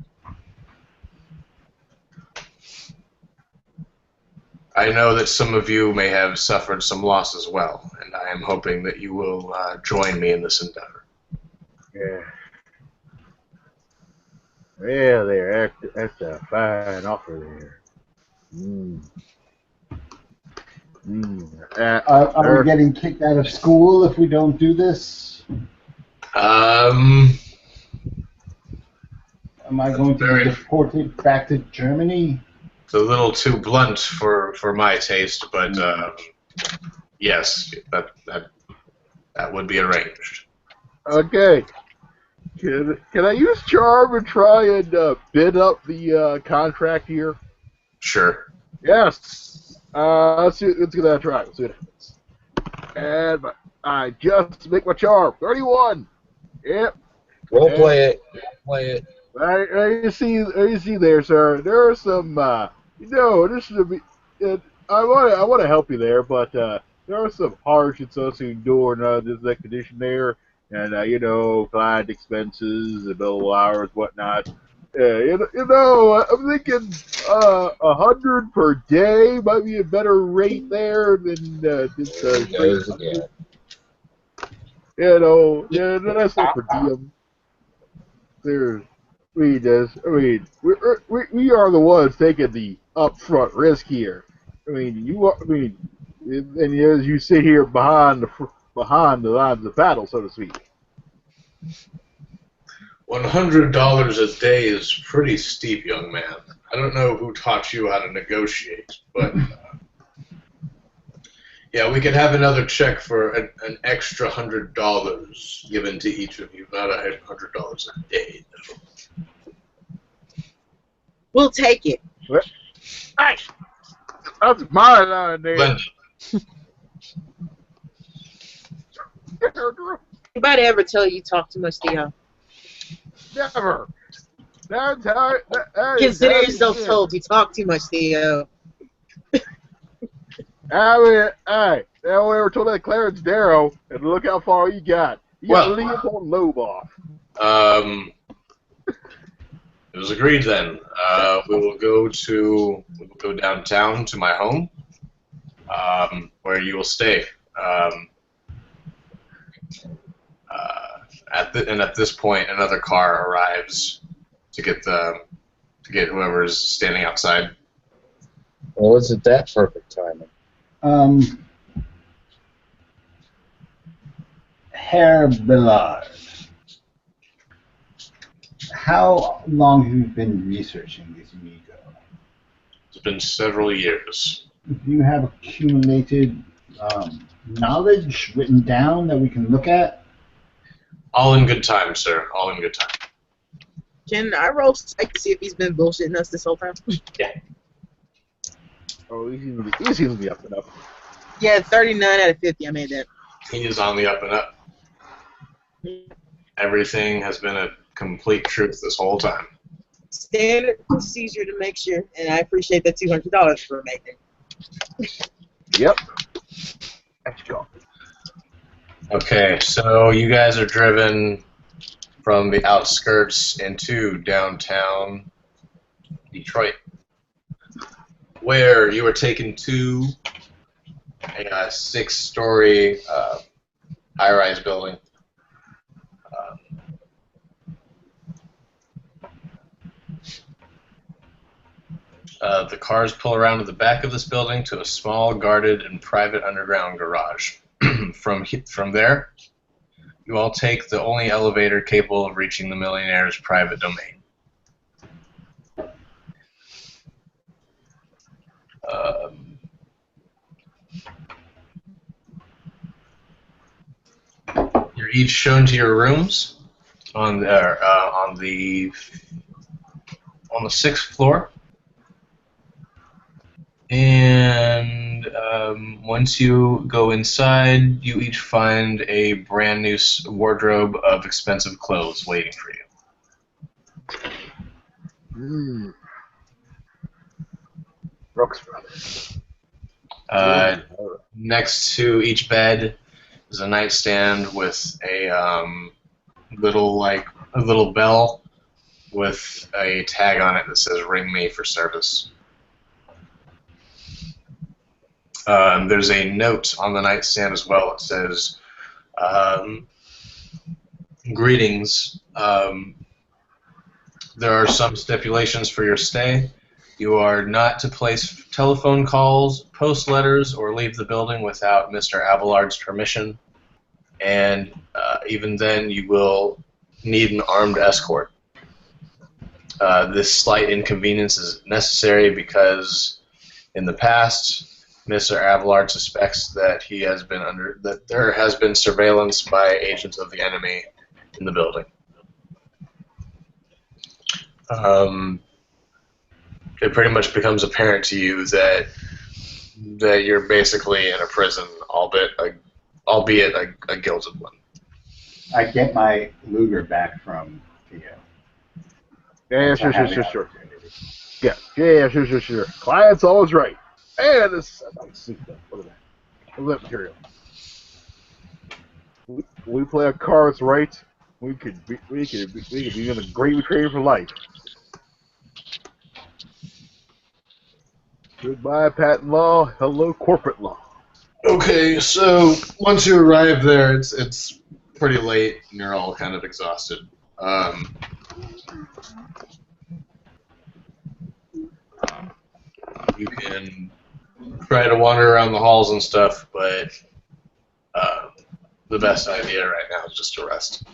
I know that some of you may have suffered some loss as well, and I am hoping that you will join me in this endeavor. Yeah. Well, there. That's a fine offer there. Are we getting kicked out of school if we don't do this? Am I going to be deported back to Germany? It's a little too blunt for my taste, but yes, that would be arranged. Okay. Can I use charm and try and bid up the contract here? Sure. Yes. Let's give that a try. Let's see what happens. And I just make my charm. 31. Yep. We'll play it. Play it. You see there, sir. There are some, this should be. I want to help you there, but there are some hardships also endured in this condition there, and client expenses, the billable hours, whatnot. I'm thinking 100 per day might be a better rate there than just that's not per diem. We are the ones taking the upfront risk here. And as you sit here behind the lines of battle, so to speak. $100 a day is pretty steep, young man. I don't know who taught you how to negotiate, but yeah, we could have another check for an extra $100 given to each of you, not $100 a day, though. We'll take it. Hey, that's mine on there. Glenn, Anybody ever tell you talk too much, Theo? Never. That's how. That is Consider how yourself it is. told. You talk too much, Theo. I mean, hey, they only ever told that Clarence Darrow, and look how far you got. You got Well. Leopold Loeb off. It was agreed then. We will go downtown to my home, where you will stay. At this point, another car arrives to get whoever's standing outside. Well, isn't that perfect timing? Herr Billard, how long have you been researching this Amigo? It's been several years. Do you have accumulated knowledge written down that we can look at? All in good time, sir. All in good time. Can I roll psych to see if he's been bullshitting us this whole time? Yeah. Oh, he seems to be up and up. Yeah, 39 out of 50. I made that. He is on the up and up. Everything has been a complete truth this whole time. Standard procedure to make sure, and I appreciate that $200 for making. Yep. Let's go. Okay, so you guys are driven from the outskirts into downtown Detroit, where you are taken to a 6-story high-rise building. The cars pull around to the back of this building to a small, guarded, and private underground garage. From there, you all take the only elevator capable of reaching the millionaire's private domain. You're each shown to your rooms on the 6th floor. And once you go inside, you each find a brand new wardrobe of expensive clothes waiting for you. Brooks Brothers. Next to each bed is a nightstand with a little bell with a tag on it that says "Ring me for service." There's a note on the nightstand as well. It says, "Greetings. There are some stipulations for your stay. You are not to place telephone calls, post letters, or leave the building without Mr. Abelard's permission. And even then, you will need an armed escort. This slight inconvenience is necessary because in the past, Mr. Abelard suspects that there has been surveillance by agents of the enemy in the building. It pretty much becomes apparent to you that you're basically in a prison, albeit a gilded one." I get my Luger back from Theo. Yeah, sure. Yeah, sure. Client's always right. And this, what is that? What is that material? We play our cards right. We could be in a great trade for life. Goodbye, patent law. Hello, corporate law. Okay, so once you arrive there, it's pretty late, and you're all kind of exhausted. You can try to wander around the halls and stuff, but the best idea right now is just to rest.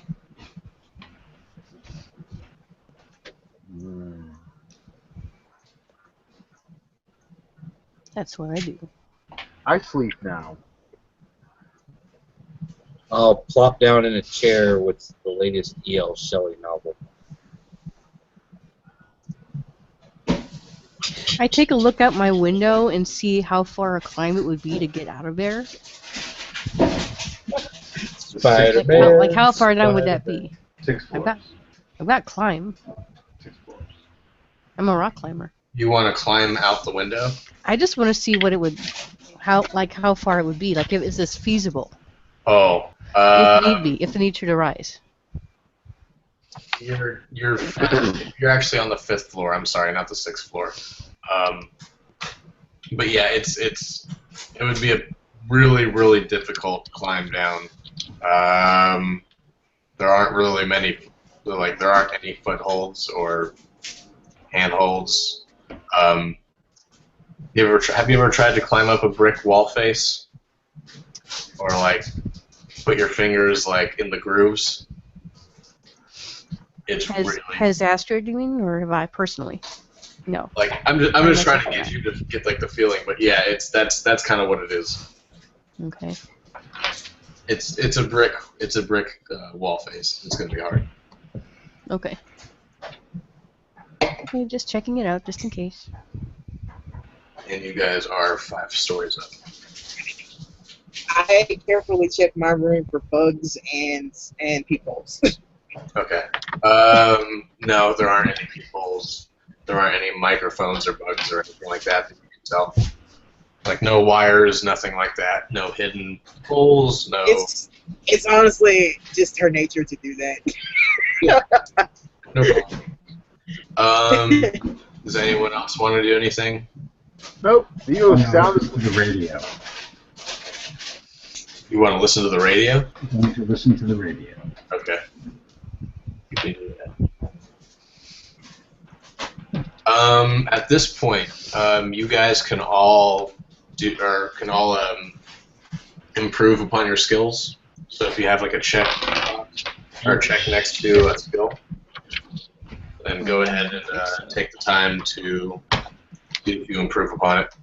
That's what I do. I sleep now. I'll plop down in a chair with the latest E.L. Shelley novel. I take a look out my window and see how far a climb it would be to get out of there. Spider-Man. Like how far down would that be? 6 floors. I've got climb. 6 floors. I'm a rock climber. You want to climb out the window? I just want to see what it would, how far it would be. Like, is this feasible? Oh. If need be, if the need should arise. You're actually on the 5th floor. I'm sorry, not the 6th floor. But yeah, it would be a really, really difficult climb down. There aren't really many, like there aren't any footholds or handholds. Have you ever tried to climb up a brick wall face, or like put your fingers like in the grooves? Has Astrid, you mean, or have I personally? No. Like I'm just trying to get you to get like the feeling, but yeah, that's kind of what it is. Okay. It's a brick wall face. It's gonna be hard. Okay. Okay, just checking it out, just in case. And you guys are 5 stories up. I carefully check my room for bugs and peepholes. Okay. No, there aren't any peepholes. There aren't any microphones or bugs or anything like that you can tell. Like no wires, nothing like that. No hidden holes. No. It's honestly just her nature to do that. No problem. Does anyone else want to do anything? Nope. You sound. Listen to the radio. You want to listen to the radio? I want to listen to the radio. Okay. You can do that. At this point, you guys can all improve upon your skills. So if you have like a check or a check next to a skill, then go ahead and take the time to see if you improve upon it.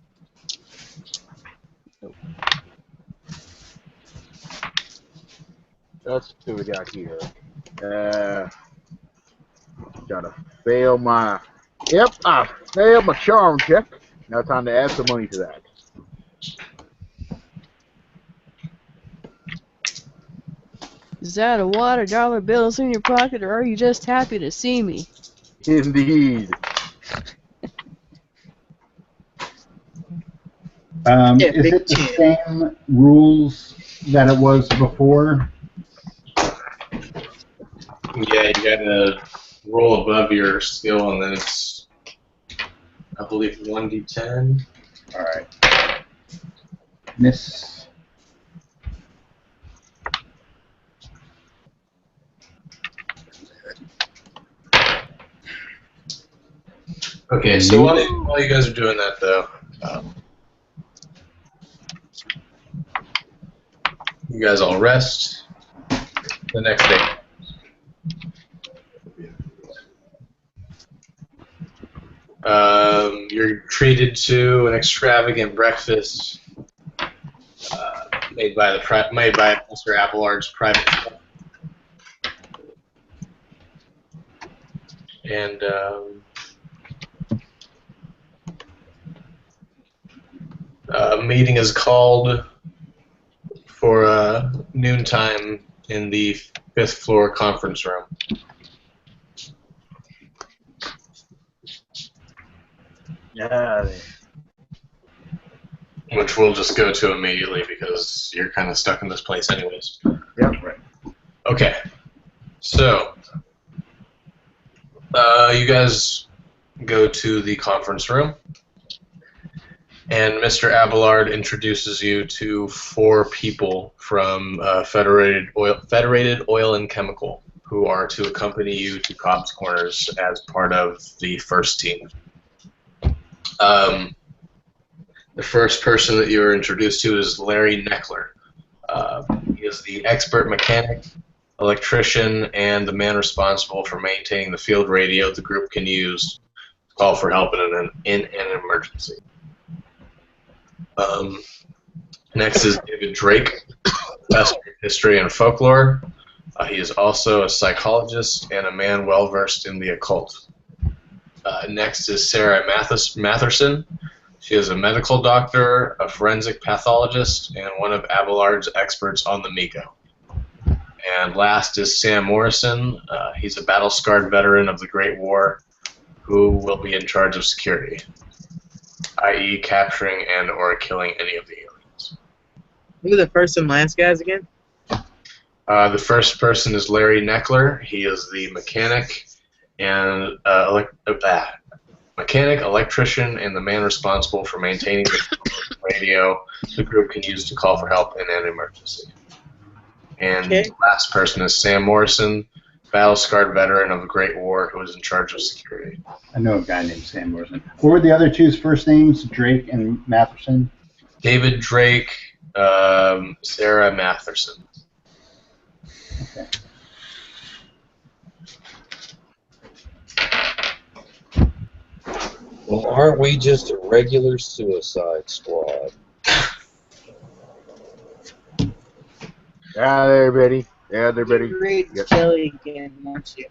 Let's see what we got here. Gotta fail my. Yep, I failed my charm check. Now time to add some money to that. Is that a wad of dollar bills in your pocket, or are you just happy to see me? Indeed. Is it the same rules that it was before? Yeah, you gotta roll above your skill, and then it's, I believe, 1d10. All right. Miss. Okay, so while you guys are doing that, though, you guys all rest. The next day. You're treated to an extravagant breakfast made by Mr. Appleard's private chef. And a meeting is called for noontime in the 5th floor conference room. Yeah. Which we'll just go to immediately because you're kind of stuck in this place anyways. Yep. Right. Okay. So, you guys go to the conference room, and Mr. Abelard introduces you to 4 people from Federated Oil and Chemical, who are to accompany you to Cobb's Corners as part of the first team. The first person that you are introduced to is Larry Neckler. He is the expert mechanic, electrician, and the man responsible for maintaining the field radio the group can use to call for help in an emergency. Next is David Drake, professor of history and folklore. He is also a psychologist and a man well versed in the occult. Next is Sarah Matherson. She is a medical doctor, a forensic pathologist, and one of Abelard's experts on the Miko. And last is Sam Morrison. He's a battle-scarred veteran of the Great War who will be in charge of security, i.e. capturing and or killing any of the aliens. Who are the first and last guys again? The first person is Larry Neckler. He is the mechanic and electrician, and the man responsible for maintaining the radio the group can use to call for help in an emergency. And the last person is Sam Morrison, battle-scarred veteran of the Great War who is in charge of security. I know a guy named Sam Morrison. What were the other two's first names? Drake and Matherson? David Drake, Sarah Matherson. Okay. Well, aren't we just a regular Suicide Squad? Yeah, there, Betty. Yeah, there, Betty. Great Yes. Kelly again, aren't you?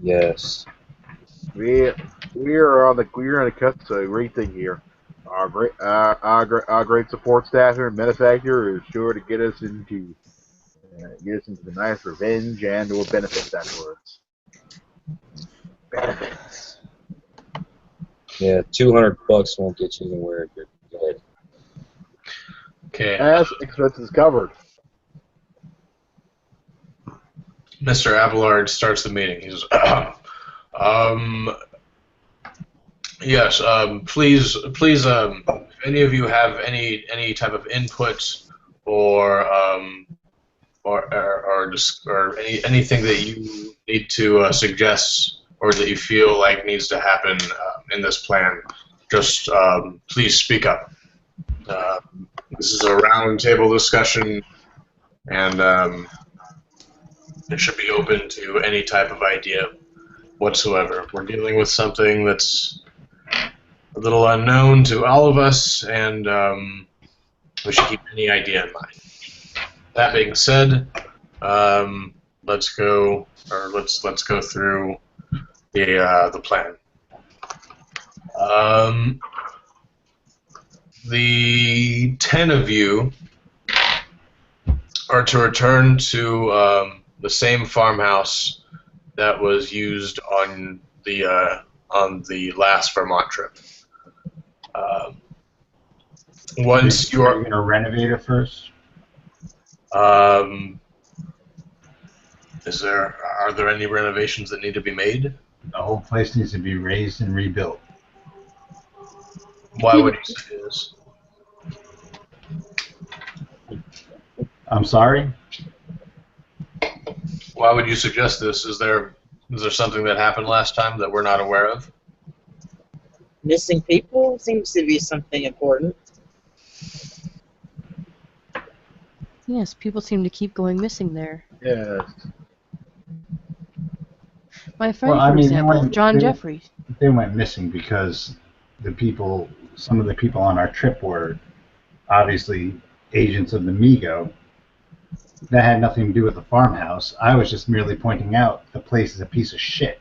Yes. We're on the cusp of a great thing here. Our great support staff here in Benefactor is sure to get us into the nice revenge and or benefits afterwards. Benefits. Yeah, $200 won't get you anywhere. Go ahead. Okay. As expenses covered. Mr. Abelard starts the meeting. He says, yes, please, if any of you have any type of input or anything that you need to suggest or that you feel like needs to happen in this plan, just please speak up. This is a round table discussion, and it should be open to any type of idea whatsoever. We're dealing with something that's a little unknown to all of us, and we should keep any idea in mind. That being said, let's go through the plan. The 10 of you are to return to the same farmhouse that was used on the last Vermont trip. Once you are going to renovate it first? are there any renovations that need to be made? The whole place needs to be raised and rebuilt. Why would you say this? I'm sorry? Why would you suggest this? Is there something that happened last time that we're not aware of? Missing people seems to be something important. Yes, people seem to keep going missing there. Yes. My friend, Well, I for mean, example, John Jeffries. They went missing because some of the people on our trip were obviously agents of the Migo. That had nothing to do with the farmhouse. I was just merely pointing out the place is a piece of shit.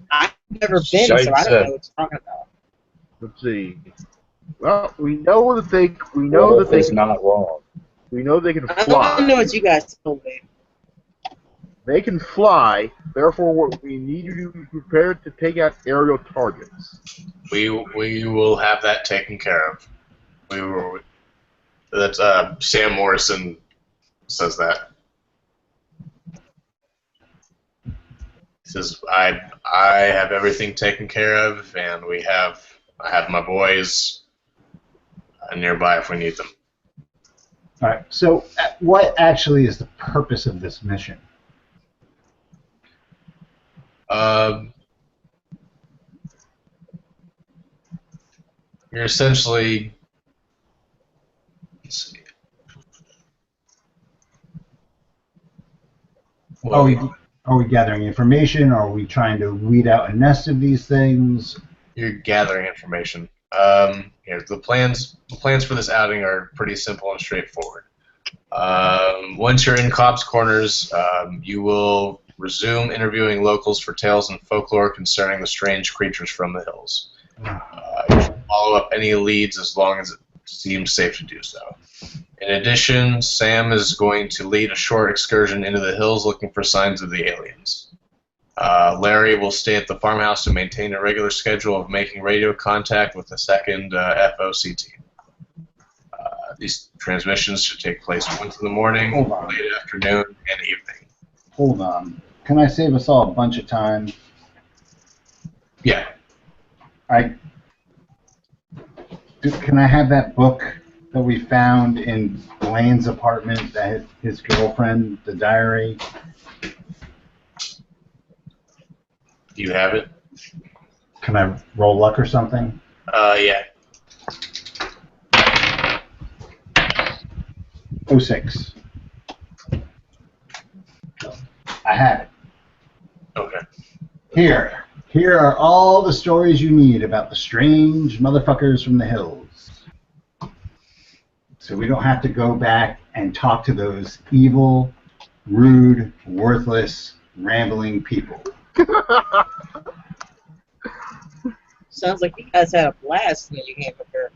I've never been, so I don't know what you're talking about. Let's see. Well, we know that they not wrong. we know they can I fly. don't know what you guys told me. They can fly. Therefore, what we need to be prepared to take out aerial targets. We will have that taken care of. That's Sam Morrison says that. He says I have everything taken care of, and I have my boys nearby if we need them. All right. So, what actually is the purpose of this mission? You're essentially. Let's see. Well, Are we gathering information? Or are we trying to weed out a nest of these things? you're gathering information. The plans for this outing are pretty simple and straightforward. Once you're in Cops Corners, you will Resume interviewing locals for tales and folklore concerning the strange creatures from the hills. You should follow up any leads as long as it seems safe to do so. In addition, Sam is going to lead a short excursion into the hills looking for signs of the aliens. Larry will stay at the farmhouse to maintain a regular schedule of making radio contact with the second FOC team. These transmissions should take place once in the morning, late afternoon, and evening. Hold on. Can I save us all a bunch of time? Yeah. Can I have that book that we found in Blaine's apartment, that his girlfriend, the diary? Do you have it? Can I roll luck or something? Yeah. 06. I have it. Okay. Here are all the stories you need about the strange motherfuckers from the hills. So we don't have to go back and talk to those evil, rude, worthless, rambling people. Sounds like you guys had a blast when you came up here.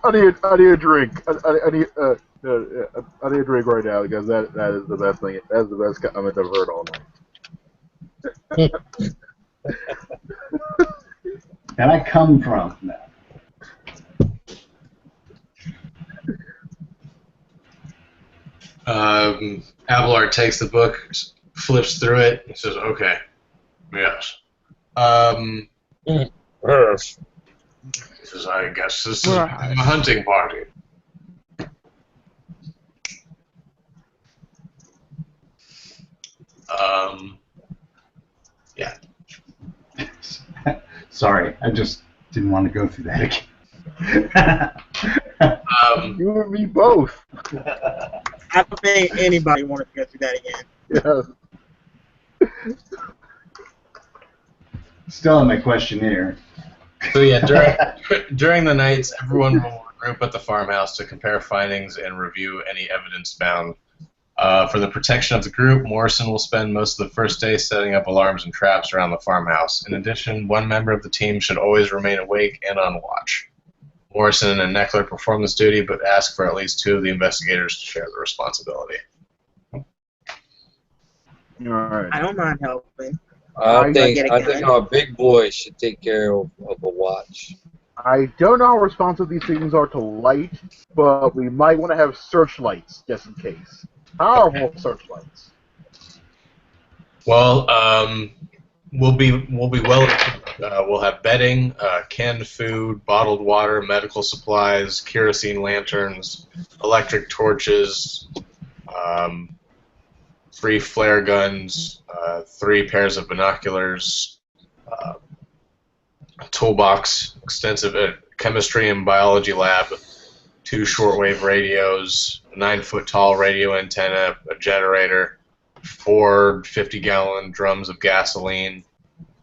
I need a drink. I need a drink right now because that is the best thing. That's the best comment I've heard all night. And I come from that. Abelard takes the book, flips through it, and says, "Okay, yes." Yes. He says, "I guess this is a hunting party." Yeah. Sorry, I just didn't want to go through that again. You and me both. I don't think anybody wanted to go through that again. Yes. Still on my questionnaire. So yeah, during the nights, everyone will regroup at the farmhouse to compare findings and review any evidence found. For the protection of the group, Morrison will spend most of the first day setting up alarms and traps around the farmhouse. In addition, one member of the team should always remain awake and on watch. Morrison and Neckler perform this duty, but ask for at least 2 of the investigators to share the responsibility. All right. I don't mind helping. I think our big boy should take care of a watch. I don't know how responsive these things are to light, but we might want to have searchlights just in case. Powerful searchlights. Well, we'll be well. We'll have bedding, canned food, bottled water, medical supplies, kerosene lanterns, electric torches, 3 flare guns, 3 pairs of binoculars, a toolbox, extensive chemistry and biology lab, 2 shortwave radios, a 9-foot tall radio antenna, a generator, 4 50-gallon drums of gasoline,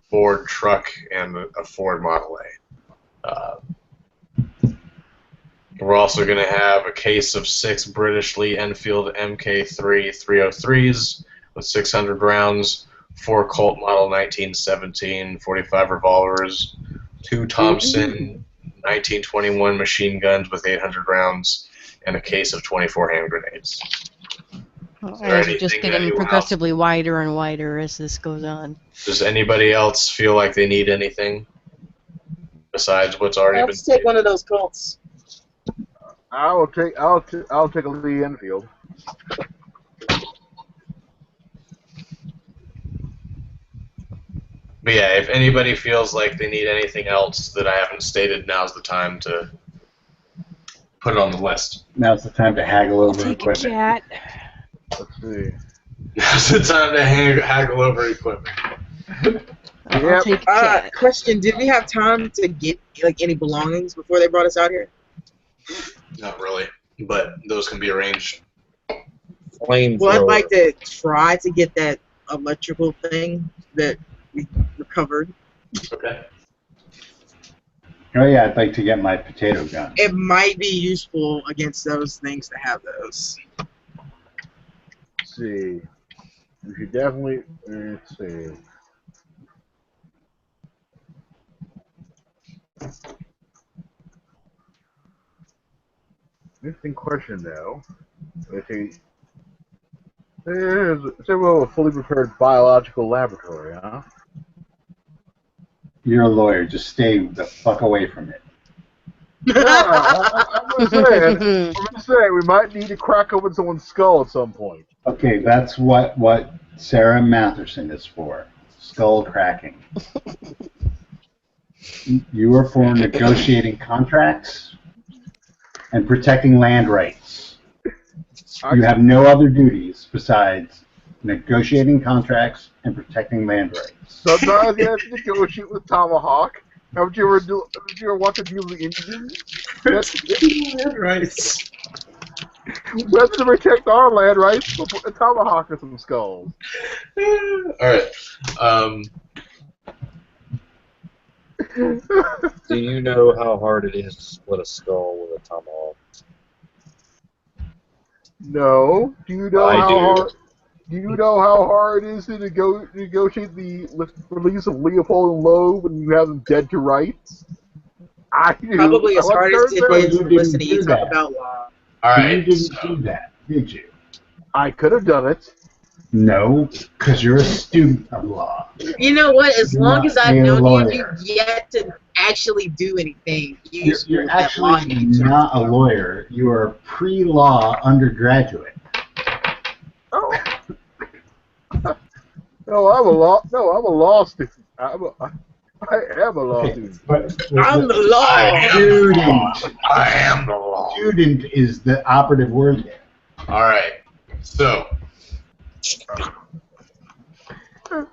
Ford truck, and a Ford Model A. We're also going to have a case of 6 British Lee Enfield MK3 303s with 600 rounds, 4 Colt Model 1917 .45 revolvers, 2 Thompson 1921 machine guns with 800 rounds, and a case of 24 hand grenades. And it's just getting progressively wider and wider as this goes on. Does anybody else feel like they need anything besides what's already been? Let's take one of those Colts. I'll take a Lee Enfield. But yeah, if anybody feels like they need anything else that I haven't stated, now's the time to put it on the list. Now's the time to haggle over Take equipment. a cat. Let's see. Now's the time to haggle over equipment. I'll take a cat. Question: did we have time to get any belongings before they brought us out here? Not really, but those can be arranged. Flamethrower. Well, I'd like to try to get that electrical thing that we recovered. Okay. Oh yeah, I'd like to get my potato gun. It might be useful against those things to have those. Let's see. We should definitely. Let's see. Interesting question, though. Let's see. There's several fully prepared biological laboratory, huh? You're a lawyer. Just stay the fuck away from it. I'm just saying, we might need to crack open someone's skull at some point. Okay, that's what Sarah Matherson is for. Skull cracking. You are for negotiating contracts and protecting land rights. You have no other duties besides negotiating contracts and protecting land rights. Sometimes you have to negotiate with Tomahawk. Haven't you ever watched a deal with the Indians? Land rights. We have to protect our land rights before Tomahawk with some skulls. Alright. Do you know how hard it is to split a skull with a tomahawk? No. Do you know I how do. hard? Do you know how hard it is to negotiate the release of Leopold and Loeb when you have them dead to rights? I do. Probably as hard as it is You didn't listening do you talk that. about law. Alright. You didn't do that, did you? I could have done it. No, because you're a student of law. You know what? As You're long not as I've a known lawyer. you've yet to actually do anything. You're actually not a lawyer. You are a pre-law undergraduate. Oh. No, I'm a law student. I am a law student. But I'm the law. Student. I am the law. Student is the operative word there. Alright. So,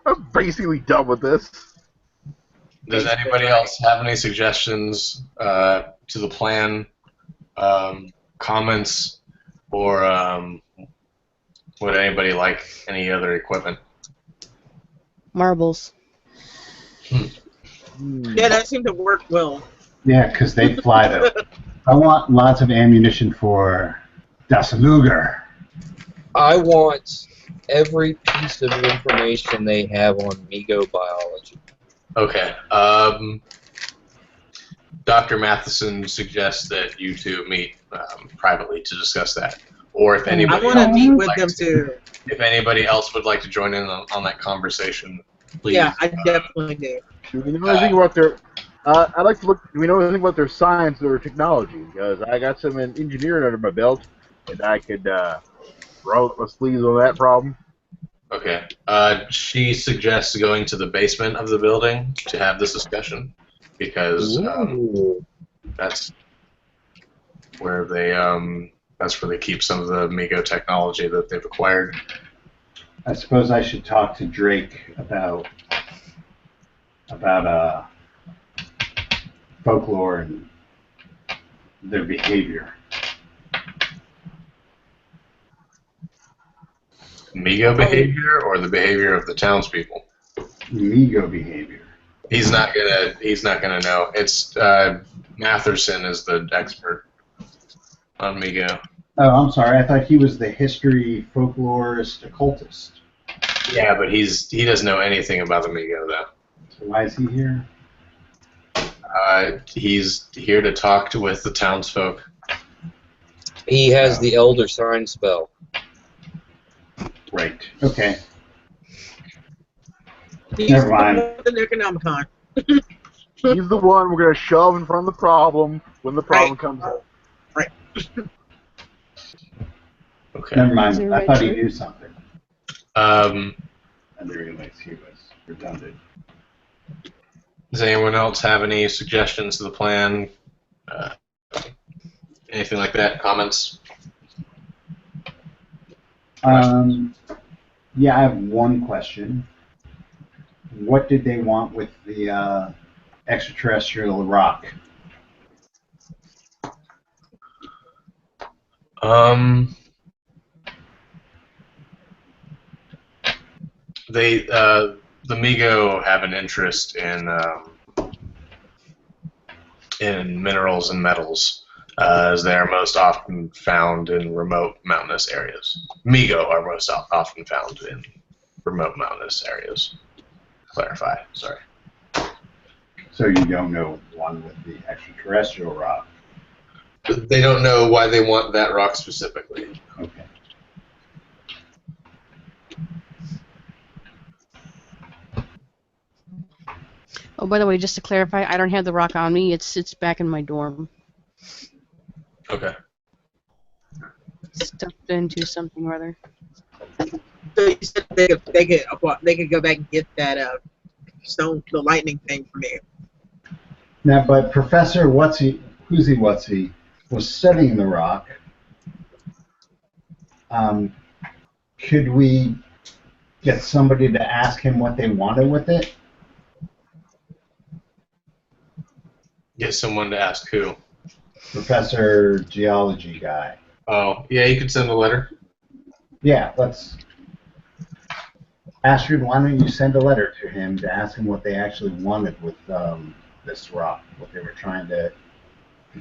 I'm basically done with this. does anybody else have any suggestions to the plan, comments, or would anybody like any other equipment? Marbles. Yeah, that seemed to work well. Yeah, because they fly though. I want lots of ammunition for Das Luger. I want every piece of information they have on megobiology. Okay. Dr. Matheson suggests that you two meet privately to discuss that, or if I anybody want to else meet would with like them to- too. If anybody else would like to join in on that conversation, please. Yeah, I definitely do. Do we know anything about their? I'd like to look. Do we know anything about their science or technology? Because I got some engineering under my belt, and I could roll up my sleeves on that problem. Okay. She suggests going to the basement of the building to have this discussion because that's where they keep some of the Mego technology that they've acquired. I suppose I should talk to Drake about folklore and their behavior. Mego behavior or the behavior of the townspeople? Mego behavior. He's not gonna know. It's Matherson is the expert on Mego. Oh, I'm sorry. I thought he was the history folklorist occultist. Yeah, but he doesn't know anything about the Mego though. So why is he here? He's here to talk with the townsfolk. He has the Elder Sign spell. Right. Okay. He's Never mind. the Necronomicon. He's the one we're gonna shove in front of the problem when the problem comes up. Right. Okay. Never Is mind. it I right thought he here? knew something. Um, I didn't realize he was redundant. does anyone else have any suggestions to the plan? Anything like that? Comments? Yeah, I have one question. What did they want with the extraterrestrial rock? The Mego have an interest in in minerals and metals, as they are most often found in remote mountainous areas. Migo are most often found in remote mountainous areas. Clarify, sorry. So you don't know one with the extraterrestrial rock. They don't know why they want that rock specifically. Okay. Oh, by the way, just to clarify, I don't have the rock on me. It's back in my dorm, Okay. stuffed into something or other. So you said they could go back and get that stone, the lightning thing from me. Now, but Professor Whatsy was studying the rock. Could we get somebody to ask him what they wanted with it? Get someone to ask who. Professor Geology guy. Oh, yeah, you could send a letter. Yeah, let's. Astrid, why don't you send a letter to him to ask him what they actually wanted with this rock, what they were trying to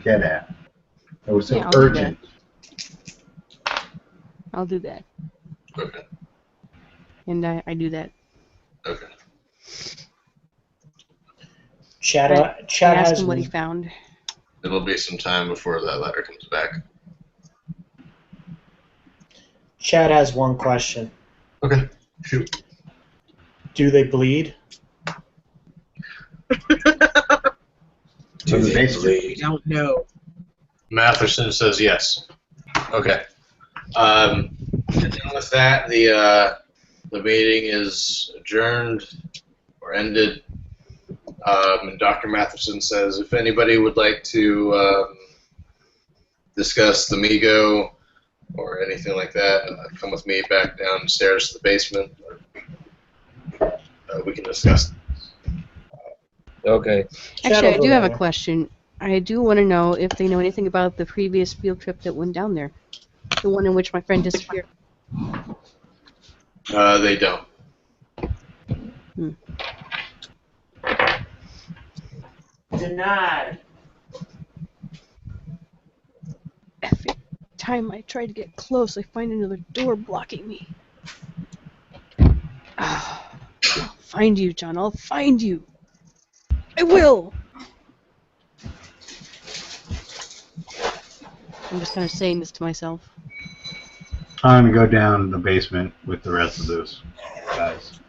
get at. It was so Yeah, I'll do urgent. I'll do that. Okay. And I do that. Okay. Chad Ask has him what he found. It'll be some time before that letter comes back. Chad has one question. Okay. Shoot. Do they bleed? So the base I don't know. Matherson says yes. Okay. And with that, the meeting is adjourned or ended. And Dr. Matherson says, if anybody would like to discuss the Migo or anything like that, come with me back downstairs to the basement. We can discuss. Okay. Actually, I do have a there. question. I do want to know if they know anything about the previous field trip that went down there. The one in which my friend disappeared. They don't. Denied. Every time I try to get close, I find another door blocking me. Oh, I'll find you, John. I'll find you. I will. I'm just kind of saying this to myself. I'm going to go down the basement with the rest of those guys.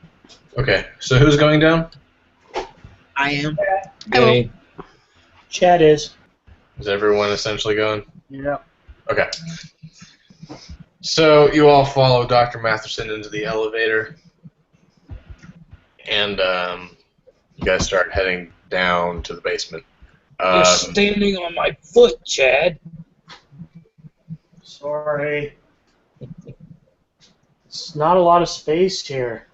Okay, so who's going down? I am. Guinea. Chad is. Is everyone essentially going? Yeah. Okay. So you all follow Dr. Matherson into the elevator, and you guys start heading down to the basement. You're standing on my foot, Chad. Sorry. It's not a lot of space here.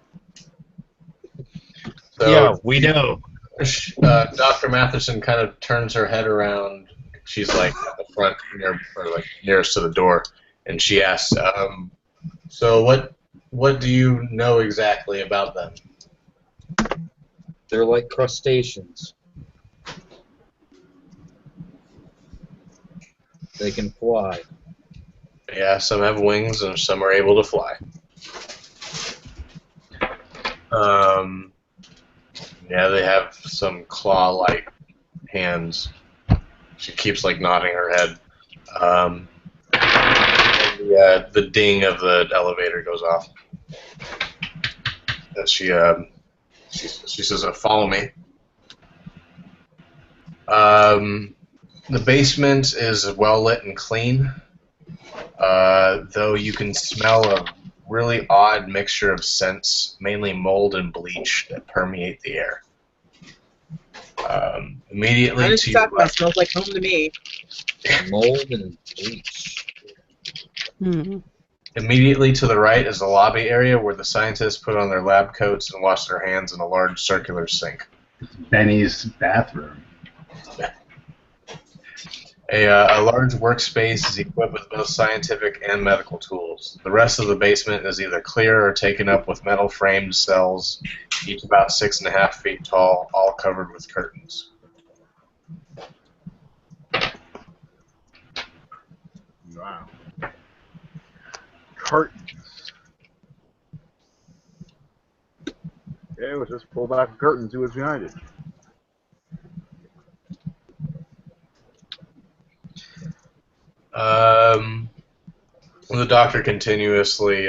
So, Yeah, we know. Dr. Matherson kind of turns her head around. She's like at the front, nearest to the door, and she asks, "So what do you know exactly about them?" They're like crustaceans. They can fly. Yeah, some have wings and some are able to fly. Yeah, they have some claw-like hands. She keeps like nodding her head. And the ding of the elevator goes off. And she says, "Follow me." The basement is well lit and clean, though you can smell a really odd mixture of scents, mainly mold and bleach, that permeate the air. Immediately I to just your talk about left, smells like home to me. Mold and bleach. Hmm. immediately to the right is the lobby area where the scientists put on their lab coats and wash their hands in a large circular sink. Benny's bathroom. A large workspace is equipped with both scientific and medical tools. The rest of the basement is either clear or taken up with metal framed cells, each about 6.5 feet tall, all covered with curtains. Wow. Curtains. Yeah, let's just pull back the curtain and see what's behind it. The doctor continuously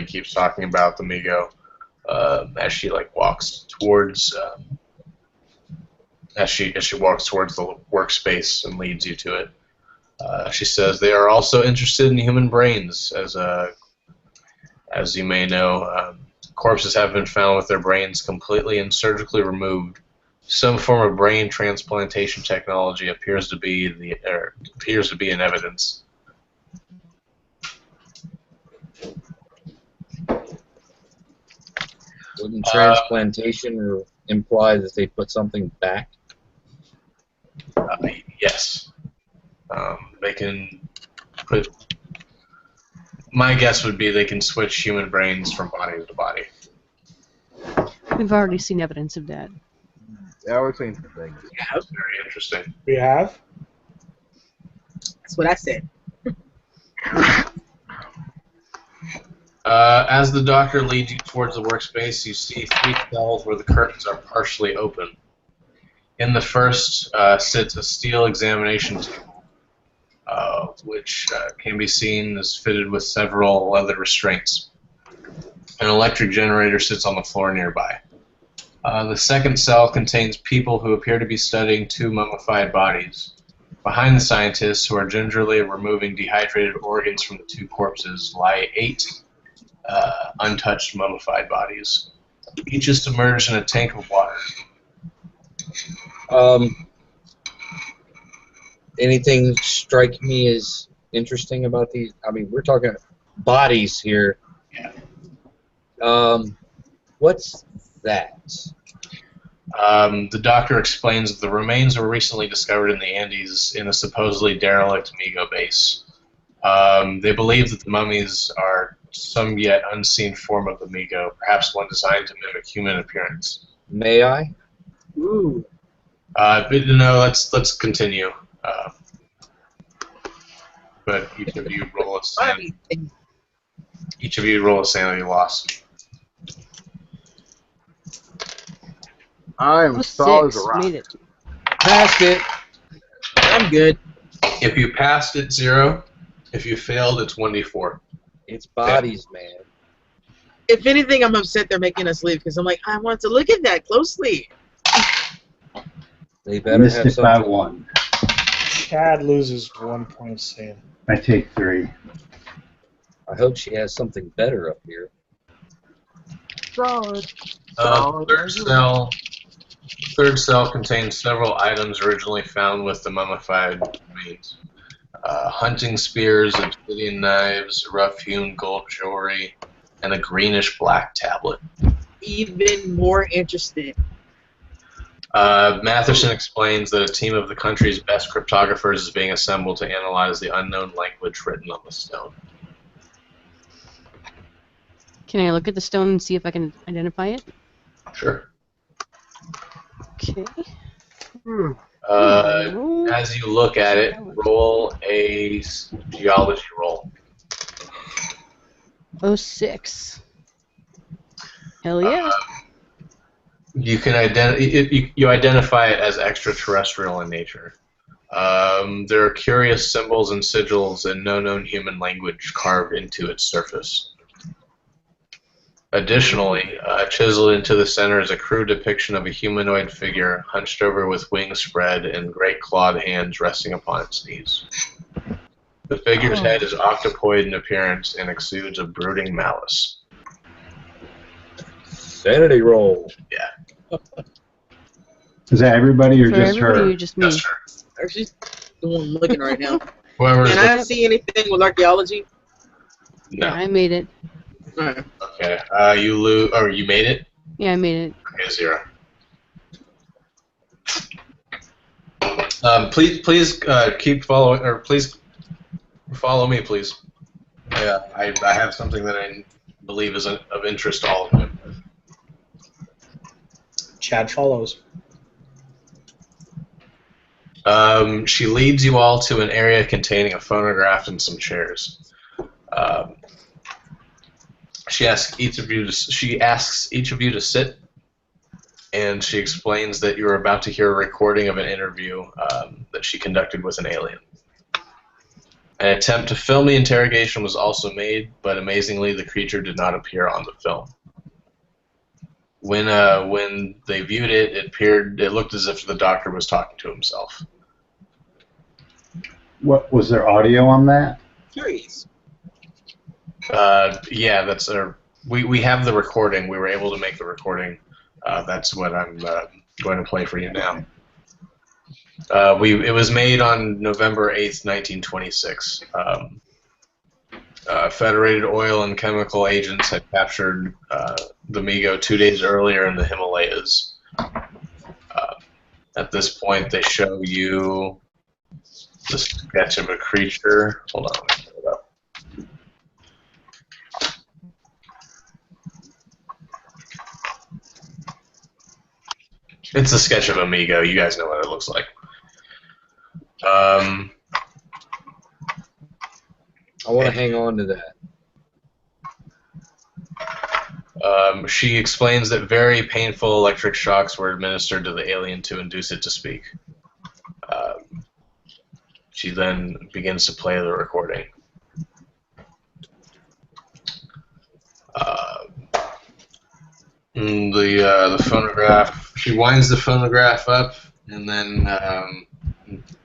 keeps talking about the Migo as she walks towards as she walks towards the workspace and leads you to it. She says they are also interested in human brains, as you may know. Corpses have been found with their brains completely and surgically removed. Some form of brain transplantation technology appears to be in evidence. Wouldn't transplantation imply that they put something back? Yes. They can put. My guess would be they can switch human brains from body to body. We've already seen evidence of that. Yeah, we're seeing some things. Yeah, That's very interesting. We have? that's what I said. As the doctor leads you towards the workspace, you see 3 cells where the curtains are partially open. In the first sits a steel examination table, which can be seen as fitted with several leather restraints. An electric generator sits on the floor nearby. The second cell contains people who appear to be studying 2 mummified bodies. Behind the scientists, who are gingerly removing dehydrated organs from the 2 corpses, lie 8 untouched mummified bodies. Each is submerged in a tank of water. Anything strike me as interesting about these? I mean, we're talking bodies here. Yeah. What's that? The doctor explains that the remains were recently discovered in the Andes in a supposedly derelict Migo base. They believe that the mummies are some yet unseen form of the Migo, perhaps one designed to mimic human appearance. May I? Ooh. But no, let's continue. But each of you roll a sanity. Each of you roll a sanity loss. I'm solid as a 6. rock. Made it. Passed it. I'm good. If you passed, it's 0. If you failed, it's 1d4. It's bodies, man. If anything, I'm upset they're making us leave because I'm like, I want to look at that closely. They better Missed have it by something. 1. Chad loses 1 point of sand. I take 3. I hope she has something better up here. Solid. Third cell contains several items originally found with the mummified remains. Hunting spears, obsidian knives, rough-hewn gold jewelry, and a greenish-black tablet. Even more interested. Matherson explains that a team of the country's best cryptographers is being assembled to analyze the unknown language written on the stone. Can I look at the stone and see if I can identify it? Sure. Okay. As you look at it, roll a geology roll. 06. Hell yeah. You can you identify it as extraterrestrial in nature. There are curious symbols and sigils in no known human language carved into its surface. Additionally, chiseled into the center is a crude depiction of a humanoid figure hunched over with wings spread and great clawed hands resting upon its knees. The figure's head is octopoid in appearance and exudes a brooding malice. Sanity roll. Yeah. Is that everybody or For just everybody her? or just me? Just her. Or she's the one looking right now. Whoever's Can I see anything with archaeology? Yeah, No. I made it. Alright. Okay. You lose. Or you made it. Yeah, I made it. Okay, 0. Please keep following, or please follow me, please. Yeah, I have something that I believe is of interest to all of you. Chad follows. She leads you all to an area containing a phonograph and some chairs. She asks each of you to sit, and she explains that you are about to hear a recording of an interview that she conducted with an alien. An attempt to film the interrogation was also made, but amazingly, the creature did not appear on the film. When they viewed it, it looked as if the doctor was talking to himself. What was there audio on that? Curious. Yeah, that's we have the recording. We were able to make the recording. That's what I'm going to play for you now. It was made on November 8th, 1926. Federated oil and chemical agents had captured the Migo 2 days earlier in the Himalayas. At this point, they show you the sketch of a creature. Hold on, let me put it up. It's a sketch of a Migo. You guys know what it looks like. I want to hang on to that. She explains that very painful electric shocks were administered to the alien to induce it to speak. She then begins to play the recording. The phonograph. She winds the phonograph up and then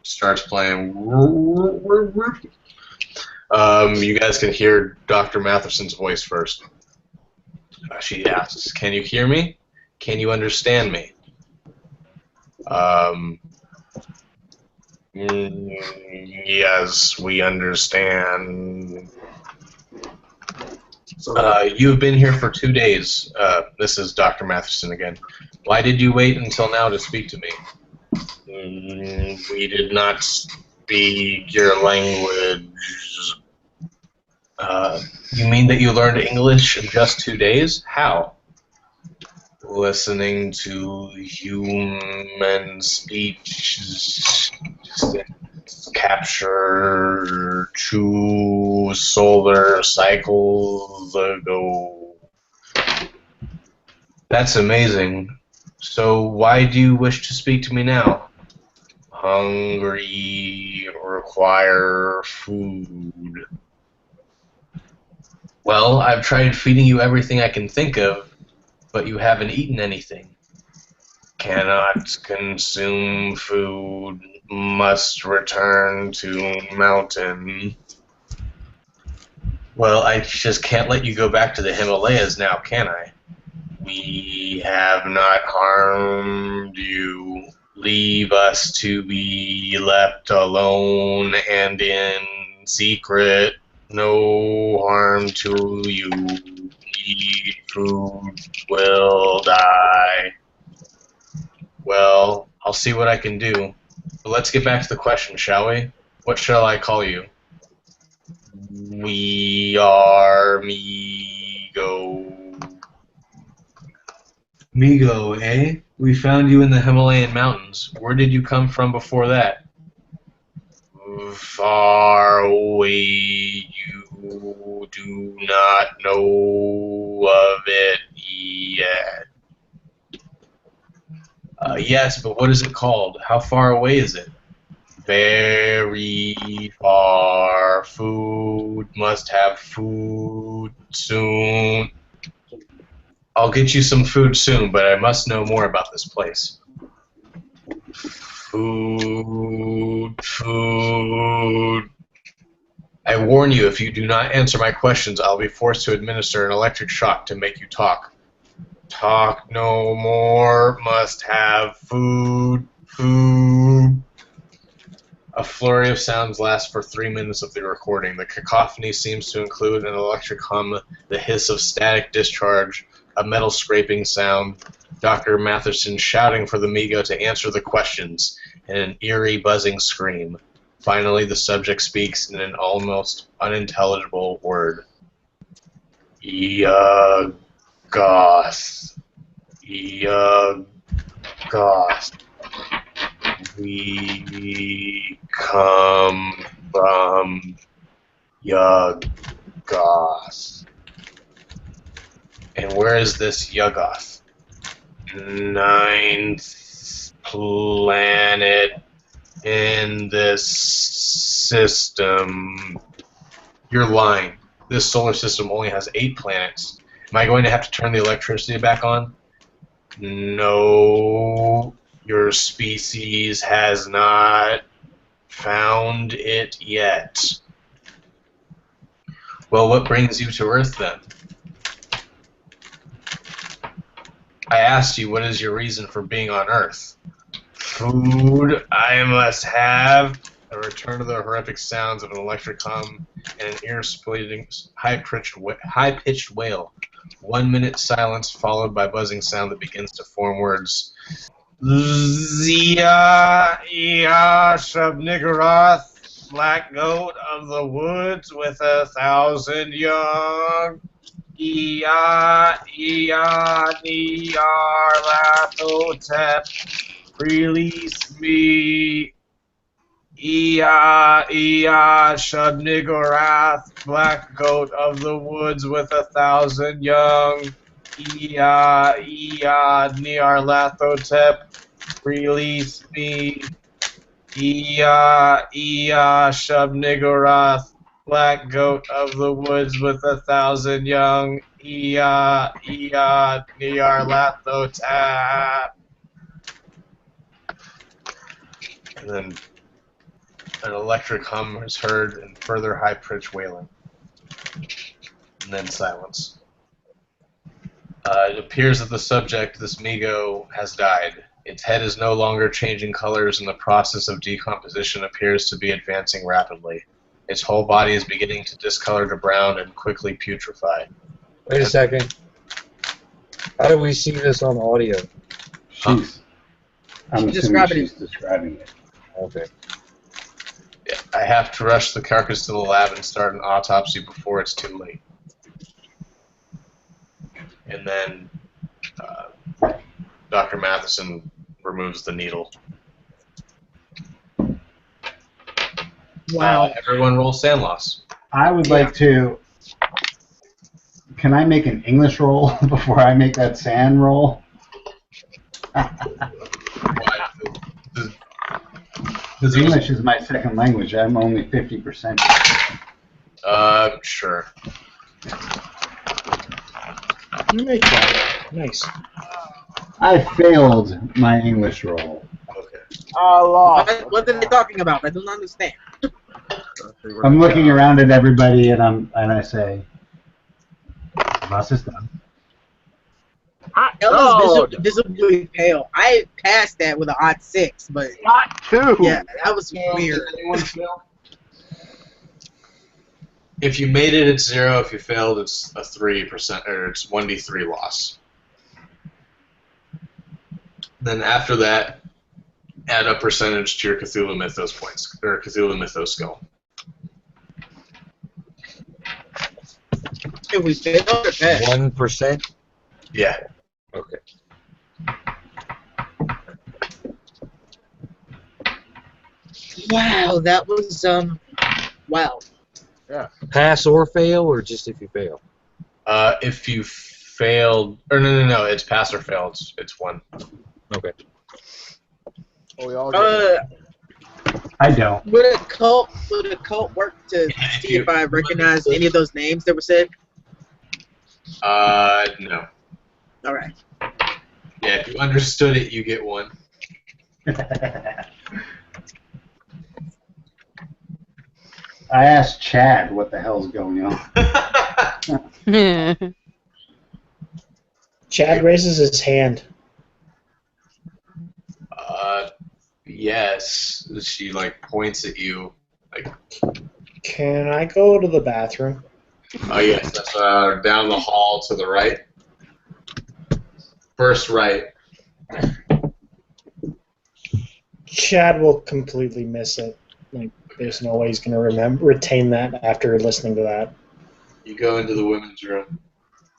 starts playing. You guys can hear Dr. Matherson's voice first. She asks, "Can you hear me? Can you understand me?" Yes, we understand. You've been here for 2 days. This is Dr. Matheson again. Why did you wait until now to speak to me? We did not speak your language. You mean that you learned English in just 2 days? How? Listening to human speech captured 2 solar cycles ago. That's amazing. So why do you wish to speak to me now? Hungry, require food. Well, I've tried feeding you everything I can think of, but you haven't eaten anything. Cannot consume food, must return to mountain. Well, I just can't let you go back to the Himalayas now, can I? We have not harmed you. Leave us to be left alone and in secret. No harm to you. Eat food, will die. Well, I'll see what I can do. But let's get back to the question, shall we? What shall I call you? We are Migo. Migo, eh? We found you in the Himalayan mountains. Where did you come from before that? Far away. You do not know of it yet. Yes, but what is it called? How far away is it? Very far. Food. Must have food soon. I'll get you some food soon, but I must know more about this place. Food. Food. I warn you, if you do not answer my questions, I'll be forced to administer an electric shock to make you talk. Talk no more. Must have food. Food. A flurry of sounds lasts for 3 minutes of the recording. The cacophony seems to include an electric hum, the hiss of static discharge, a metal scraping sound, Dr. Matheson shouting for the Migo to answer the questions, and an eerie buzzing scream. Finally, the subject speaks in an almost unintelligible word. Goth. Goth. We come from Yuggoth. And where is this Yuggoth? 9th planet in this system. You're lying. This solar system only has 8 planets. Am I going to have to turn the electricity back on? No. Your species has not found it yet. Well, what brings you to Earth then? I asked you, what is your reason for being on Earth? Food I must have. A return to the horrific sounds of an electric hum and an ear-splitting, high-pitched wail. 1 minute silence followed by buzzing sound that begins to form words. Zia, Ia, Shub-Niggurath, black goat of the woods with 1,000 young. Ia, Niar, Lathotep, release me. Ia, Shub-Niggurath, black goat of the woods with 1,000 young. Ia, Nyarlathotep, release me. Ia, Shub-Niggurath, black goat of the woods with 1,000 young. Ia, Nyarlathotep. And then an electric hum is heard and further high-pitched wailing. And then silence. It appears that the subject, this Migo, has died. Its head is no longer changing colors, and the process of decomposition appears to be advancing rapidly. Its whole body is beginning to discolor to brown and quickly putrefy. Wait a second. How do we see this on audio? I'm assuming describing she's describing it. Okay. Yeah, I have to rush the carcass to the lab and start an autopsy before it's too late. And then Dr. Matheson removes the needle. Wow. Everyone roll sand loss. I would like to. Can I make an English roll before I make that sand roll? Because English is my second language. I'm only 50%. Sure. You make that. Nice. I failed my English roll. Okay. I lost. What are they talking about? I don't understand. I'm looking around at everybody and I say, "Boss is done." Ella's visibly pale. I passed that with an odd 6, but Not 2. yeah, that was weird. If you made it, it's 0. If you failed, it's a 3%, or it's 1d3 loss. Then after that, add a percentage to your Cthulhu Mythos points, or Cthulhu Mythos skill. If we failed or passed. 1%? Yeah. Okay. Wow, that was wow. Pass or fail, or just if you fail? If you failed, or no, it's pass or fail. It's 1. Okay. Oh, we all I don't. Would a cult work to see if I recognize any of those names that were said? No. All right. Yeah, if you understood it, you get 1. I asked Chad what the hell's going on. Chad raises his hand. Yes. She points at you. Can I go to the bathroom? Oh yes, that's down the hall to the right. First right. Chad will completely miss it. There's no way he's going to retain that after listening to that. You go into the women's room.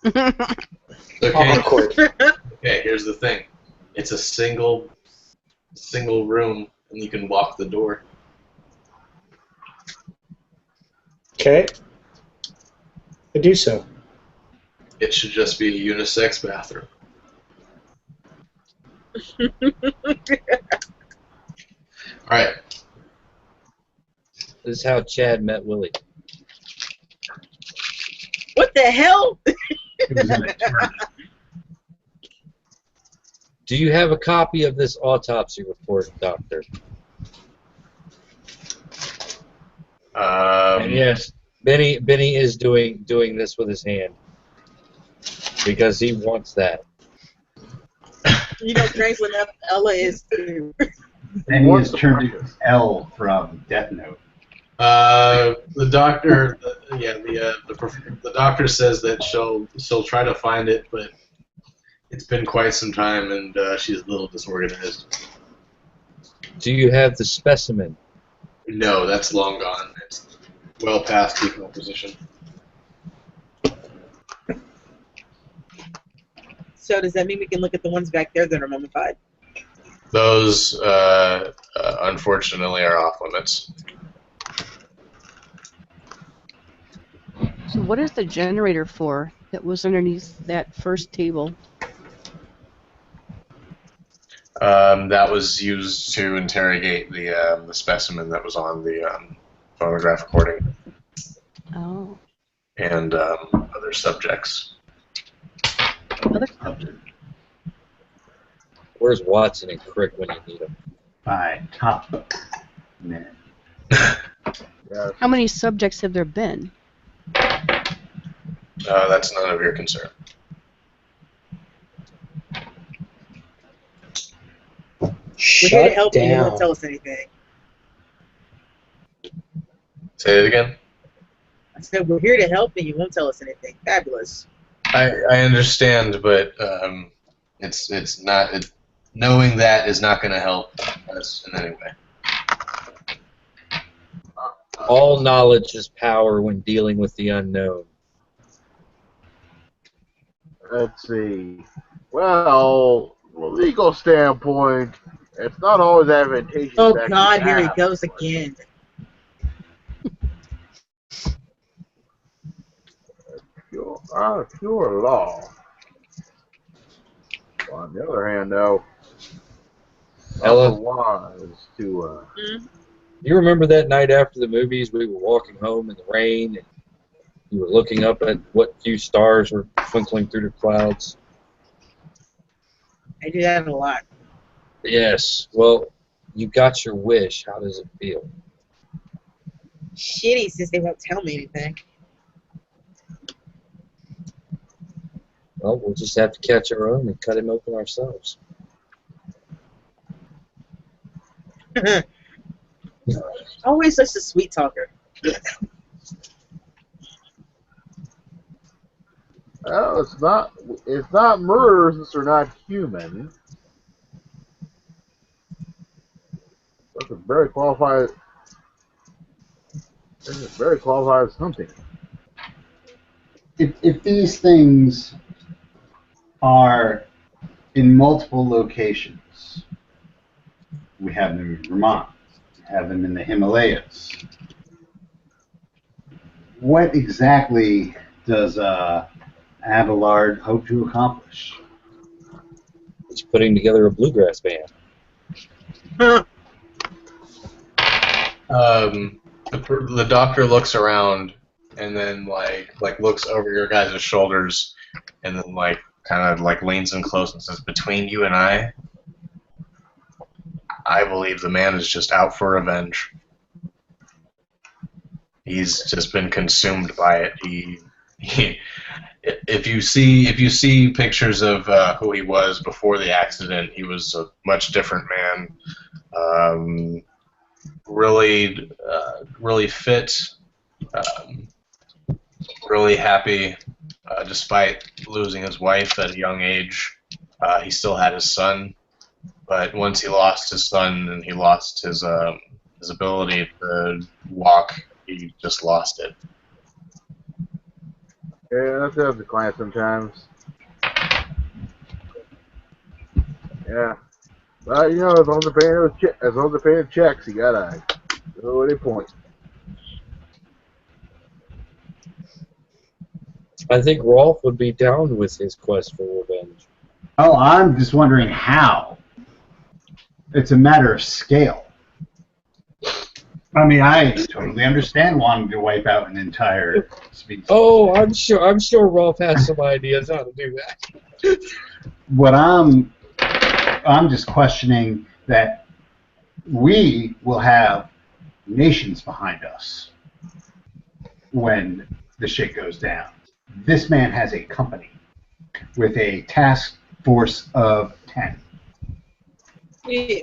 Awkward. Okay, here's the thing. It's a single room and you can lock the door. Okay. I do so. It should just be a unisex bathroom. All right. This is how Chad met Willie. What the hell? It was in a church. Do you have a copy of this autopsy report, Doctor? And yes, Benny is doing this with his hand because he wants that. You know, strangely enough, Ella is too. And he has turned into L from Death Note. The doctor, the doctor says that she'll try to find it, but it's been quite some time, and she's a little disorganized. Do you have the specimen? No, that's long gone. It's well past decomposition. So does that mean we can look at the ones back there that are mummified? Those, unfortunately, are off limits. So what is the generator for that was underneath that first table? That was used to interrogate the specimen that was on the phonograph recording. Oh. And other subjects. Other subject. Where's Watson and Crick when you need them? By top men. How many subjects have there been? That's none of your concern. We're here to Shut help you. You won't down. tell us anything. Say it again. I said we're here to help and you won't tell us anything. Fabulous. I understand, but it's not. Knowing that is not going to help us in any way. All knowledge is power when dealing with the unknown. Let's see. Well, from a legal standpoint, it's not always advantageous. Oh to actually God, here he have goes one. again. Pure law. On the other hand, though, Ella? wise to. You remember that night after the movies, we were walking home in the rain, and you were looking up at what few stars were twinkling through the clouds? I do that a lot. Yes. Well, you got your wish. How does it feel? Shitty since they won't tell me anything. Well, we'll just have to catch our own and cut him open ourselves. Always such a sweet talker. Well, it's not murder since they're not human. That's a very qualified. This is very qualified as hunting. If these things are in multiple locations, we have them in Vermont, we have them in the Himalayas. What exactly does Abelard hope to accomplish? He's putting together a bluegrass band. The doctor looks around and then like looks over your guys' shoulders and then kind of leans in close and says, "Between you and I believe the man is just out for revenge. He's just been consumed by it. If you see pictures of who he was before the accident, he was a much different man. Really fit, really happy, despite losing his wife at a young age. He still had his son, but once he lost his son and he lost his ability to walk, he just lost it." Yeah, that's how the client sometimes. Yeah. You know, as long as they're paying checks, you gotta go at any point. I think Rolf would be down with his quest for revenge. Oh, I'm just wondering how. It's a matter of scale. I mean, I totally understand wanting to wipe out an entire species. Oh, I'm sure Rolf has some ideas how to do that. What I'm just questioning that we will have nations behind us when the shit goes down. This man has a company with a task force of 10.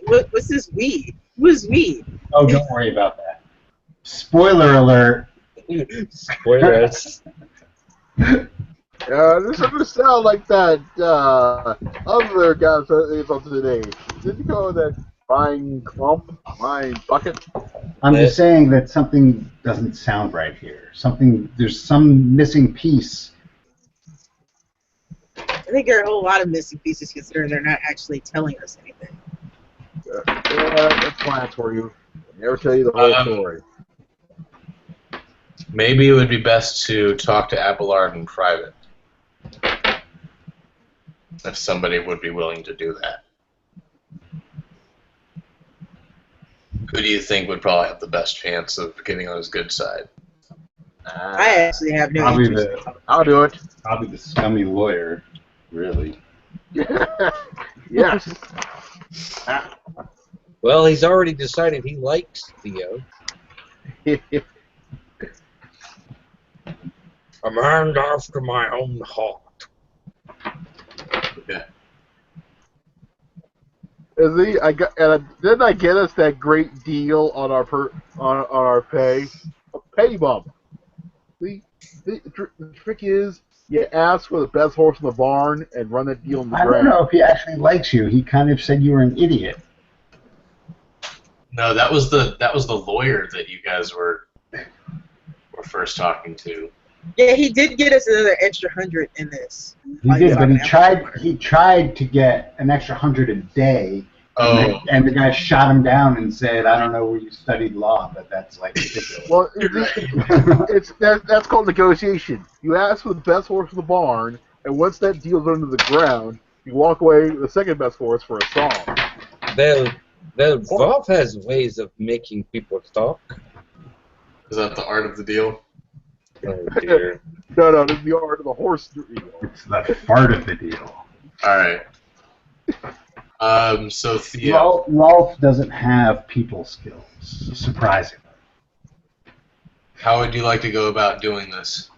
What's this we? Who's we? Oh, don't worry about that. Spoiler alert. Spoilers. This doesn't sound like that other guy from today. Didn't you go with that fine clump, fine bucket? I'm just saying that something doesn't sound right here. There's some missing piece. I think there are a whole lot of missing pieces considering they're not actually telling us anything. That's plans for you. I never tell you the whole story. Maybe it would be best to talk to Abelard in private. If somebody would be willing to do that. Who do you think would probably have the best chance of getting on his good side? I actually have no interest. I'll do it. I'll be the scummy lawyer, really. Yes. Well, he's already decided he likes Theo. A man after my own heart. Yeah. Didn't I get us that great deal on our pay? A pay bump. The trick is you ask for the best horse in the barn and run that deal in the I ground. don't know if he actually likes you. He kind of said you were an idiot. No, that was the lawyer that you guys were first talking to. Yeah, he did get us another extra 100 in this. He did, but he tried to get an extra 100 a day. Oh. And the guy shot him down and said, "I don't know where you studied law, but that's like ridiculous." Well, that's called negotiation. You ask for the best horse in the barn, and once that deal's under the ground, you walk away with the second best horse for a song. Well, Rolf has ways of making people talk. Is that the art of the deal? Oh dear. No, this is the art of the horse deal. It's the fart of the deal. All right. So Theo. Rolf doesn't have people skills, surprisingly. How would you like to go about doing this?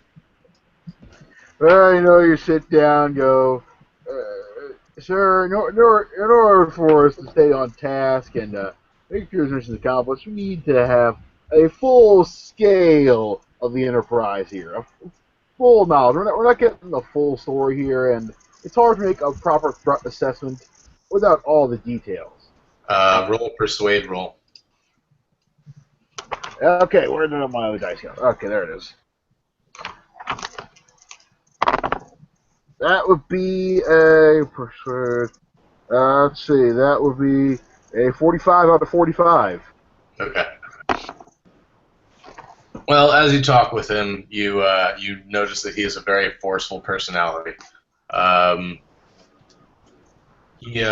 Well, you sit down, go, sir, in order for us to stay on task and make sure this mission is accomplished, we need to have a full scale of the enterprise here, a full knowledge. We're not getting the full story here, and it's hard to make a proper threat assessment without all the details. Roll persuade roll. Okay, where did my other dice go? Okay, there it is. That would be a persuade. Let's see, that would be a 45 out of 45. Okay. Well, as you talk with him, you notice that he has a very forceful personality. He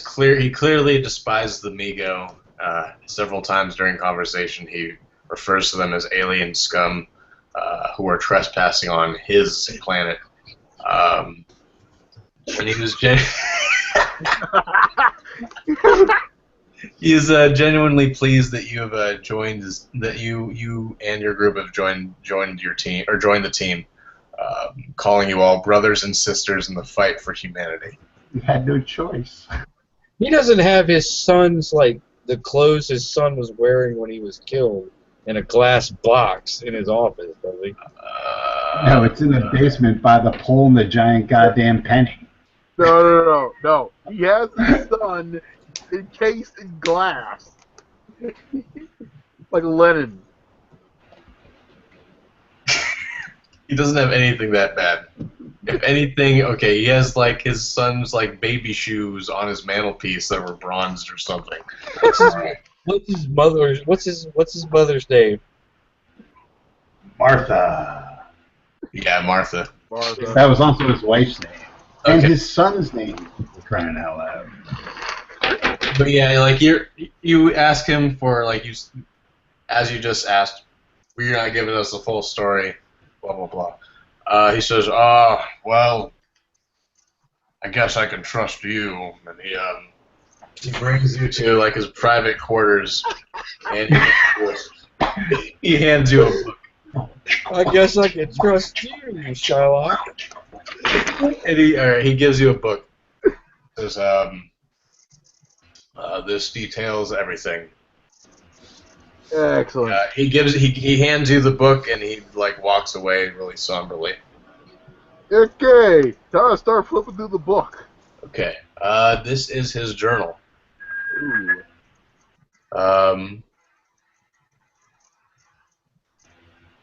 clearly despises the Migo. Several times during conversation, he refers to them as alien scum who are trespassing on his planet. And he was he is genuinely pleased that you have joined that you and your group have joined your team or joined the team, calling you all brothers and sisters in the fight for humanity. You had no choice. He doesn't have his son's, like, the clothes his son was wearing when he was killed in a glass box in his office, does he? No, it's in the basement by the pole and the giant goddamn penny. No. He has his son encased in glass. Like Lenin. He doesn't have anything that bad. If anything, okay, he has like his son's like baby shoes on his mantelpiece that were bronzed or something. What's his mother's name? Martha. Yeah, Martha. That was also his wife's name. And Okay. his son's name, for crying out loud. But yeah, like you ask him for like as you just asked, well, you're not giving us the full story, blah blah blah. He says, well, I guess I can trust you. And he brings you to like his private quarters, and he hands you a book. I guess I can trust you, Sherlock. And he gives you a book. Says, this details everything. Excellent. He hands you the book and he like walks away really somberly. Okay, time to start flipping through the book. Okay. This is his journal. Ooh.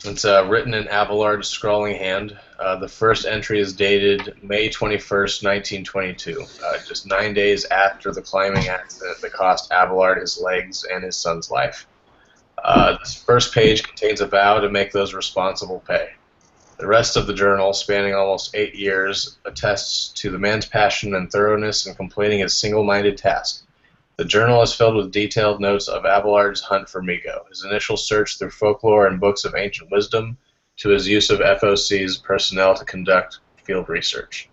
It's written in Abelard's scrawling hand. The first entry is dated May 21st, 1922, just 9 days after the climbing accident that cost Abelard his legs and his son's life. This first page contains a vow to make those responsible pay. The rest of the journal, spanning almost 8 years, attests to the man's passion and thoroughness in completing his single-minded task. The journal is filled with detailed notes of Abelard's hunt for Migo, his initial search through folklore and books of ancient wisdom, to his use of FOC's personnel to conduct field research.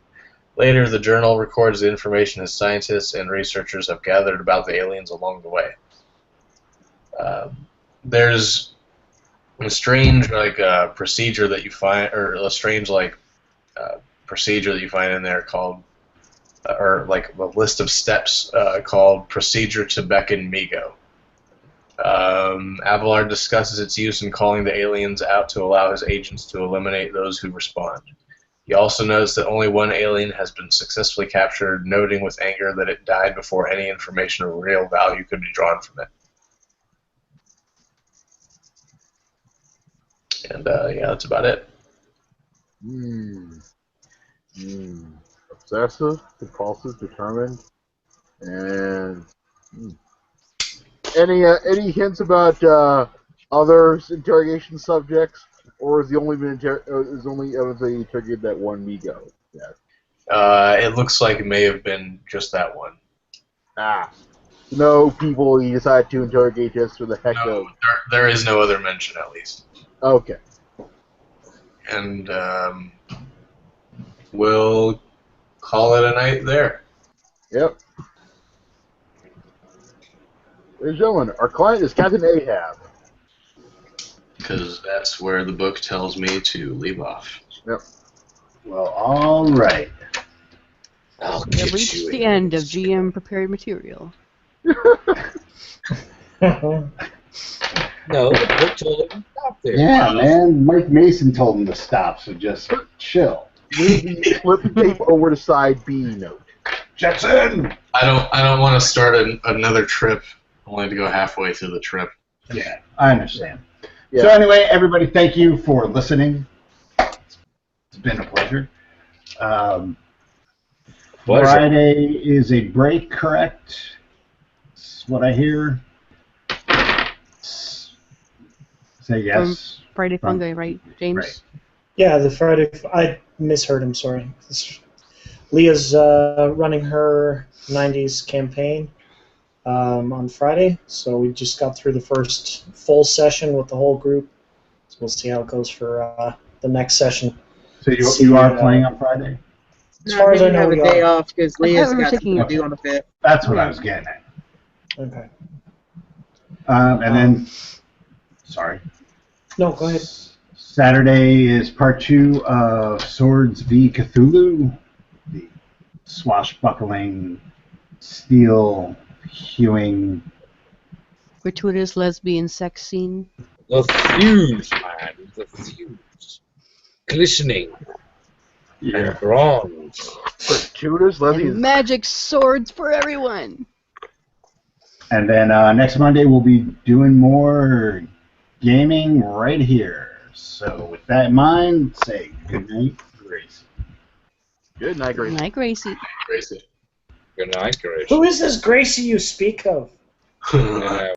Later, the journal records the information his scientists and researchers have gathered about the aliens along the way. There's a strange procedure that you find, or a strange procedure that you find in there called, or like a list of steps called Procedure to Beckon Migo. Abelard discusses its use in calling the aliens out to allow his agents to eliminate those who respond. He also notes that only one alien has been successfully captured, noting with anger that it died before any information of real value could be drawn from it. And yeah, that's about it. Obsessive, compulsive, determined, and any hints about other interrogation subjects, or is the only evidence they interrogated that one Migo? Yeah. It looks like it may have been just that one. No people you decide to interrogate just for the heck No, of. there is no other mention, at least. Okay. And we'll call it a night there. Yep. Ladies and gentlemen, our client is Captain Ahab. Because that's where the book tells me to leave off. Yep. Well, all right. I'll We get have reached you the in. end of GM prepared material. No, the book told him to stop there. Yeah, man. Mike Mason told him to stop, so just chill. Flip the tape over to side B note. Jetson! I don't want to start another trip only to go halfway through the trip. Yeah, I understand. Yeah. So anyway, everybody, thank you for listening. It's been a pleasure. Pleasure. Friday is a break, correct? That's what I hear. Say yes. Friday Fungi, right, James? Right. Yeah, the Friday. I misheard him. Sorry. Leah's running her '90s campaign on Friday, so we just got through the first full session with the whole group. So we'll see how it goes for the next session. So you are playing on Friday? As far as I know, have a we day are. off because I Leah's thought we were got taking something to it. do on the 5th. That's what I was getting at. Okay. And then, sorry. No, go ahead. Saturday is part 2 of Swords v. Cthulhu, the swashbuckling, steel hewing. Gratuitous lesbian sex scene. The fuse, man. The fuse. Glistening. And bronze. Tutors, And lesbians. magic swords for everyone. And then next Monday we'll be doing more gaming right here. So with that in mind, say good night, Gracie. Good night, Gracie. Good night, Gracie. Gracie. Good night, Grace. Who is this Gracie you speak of? And,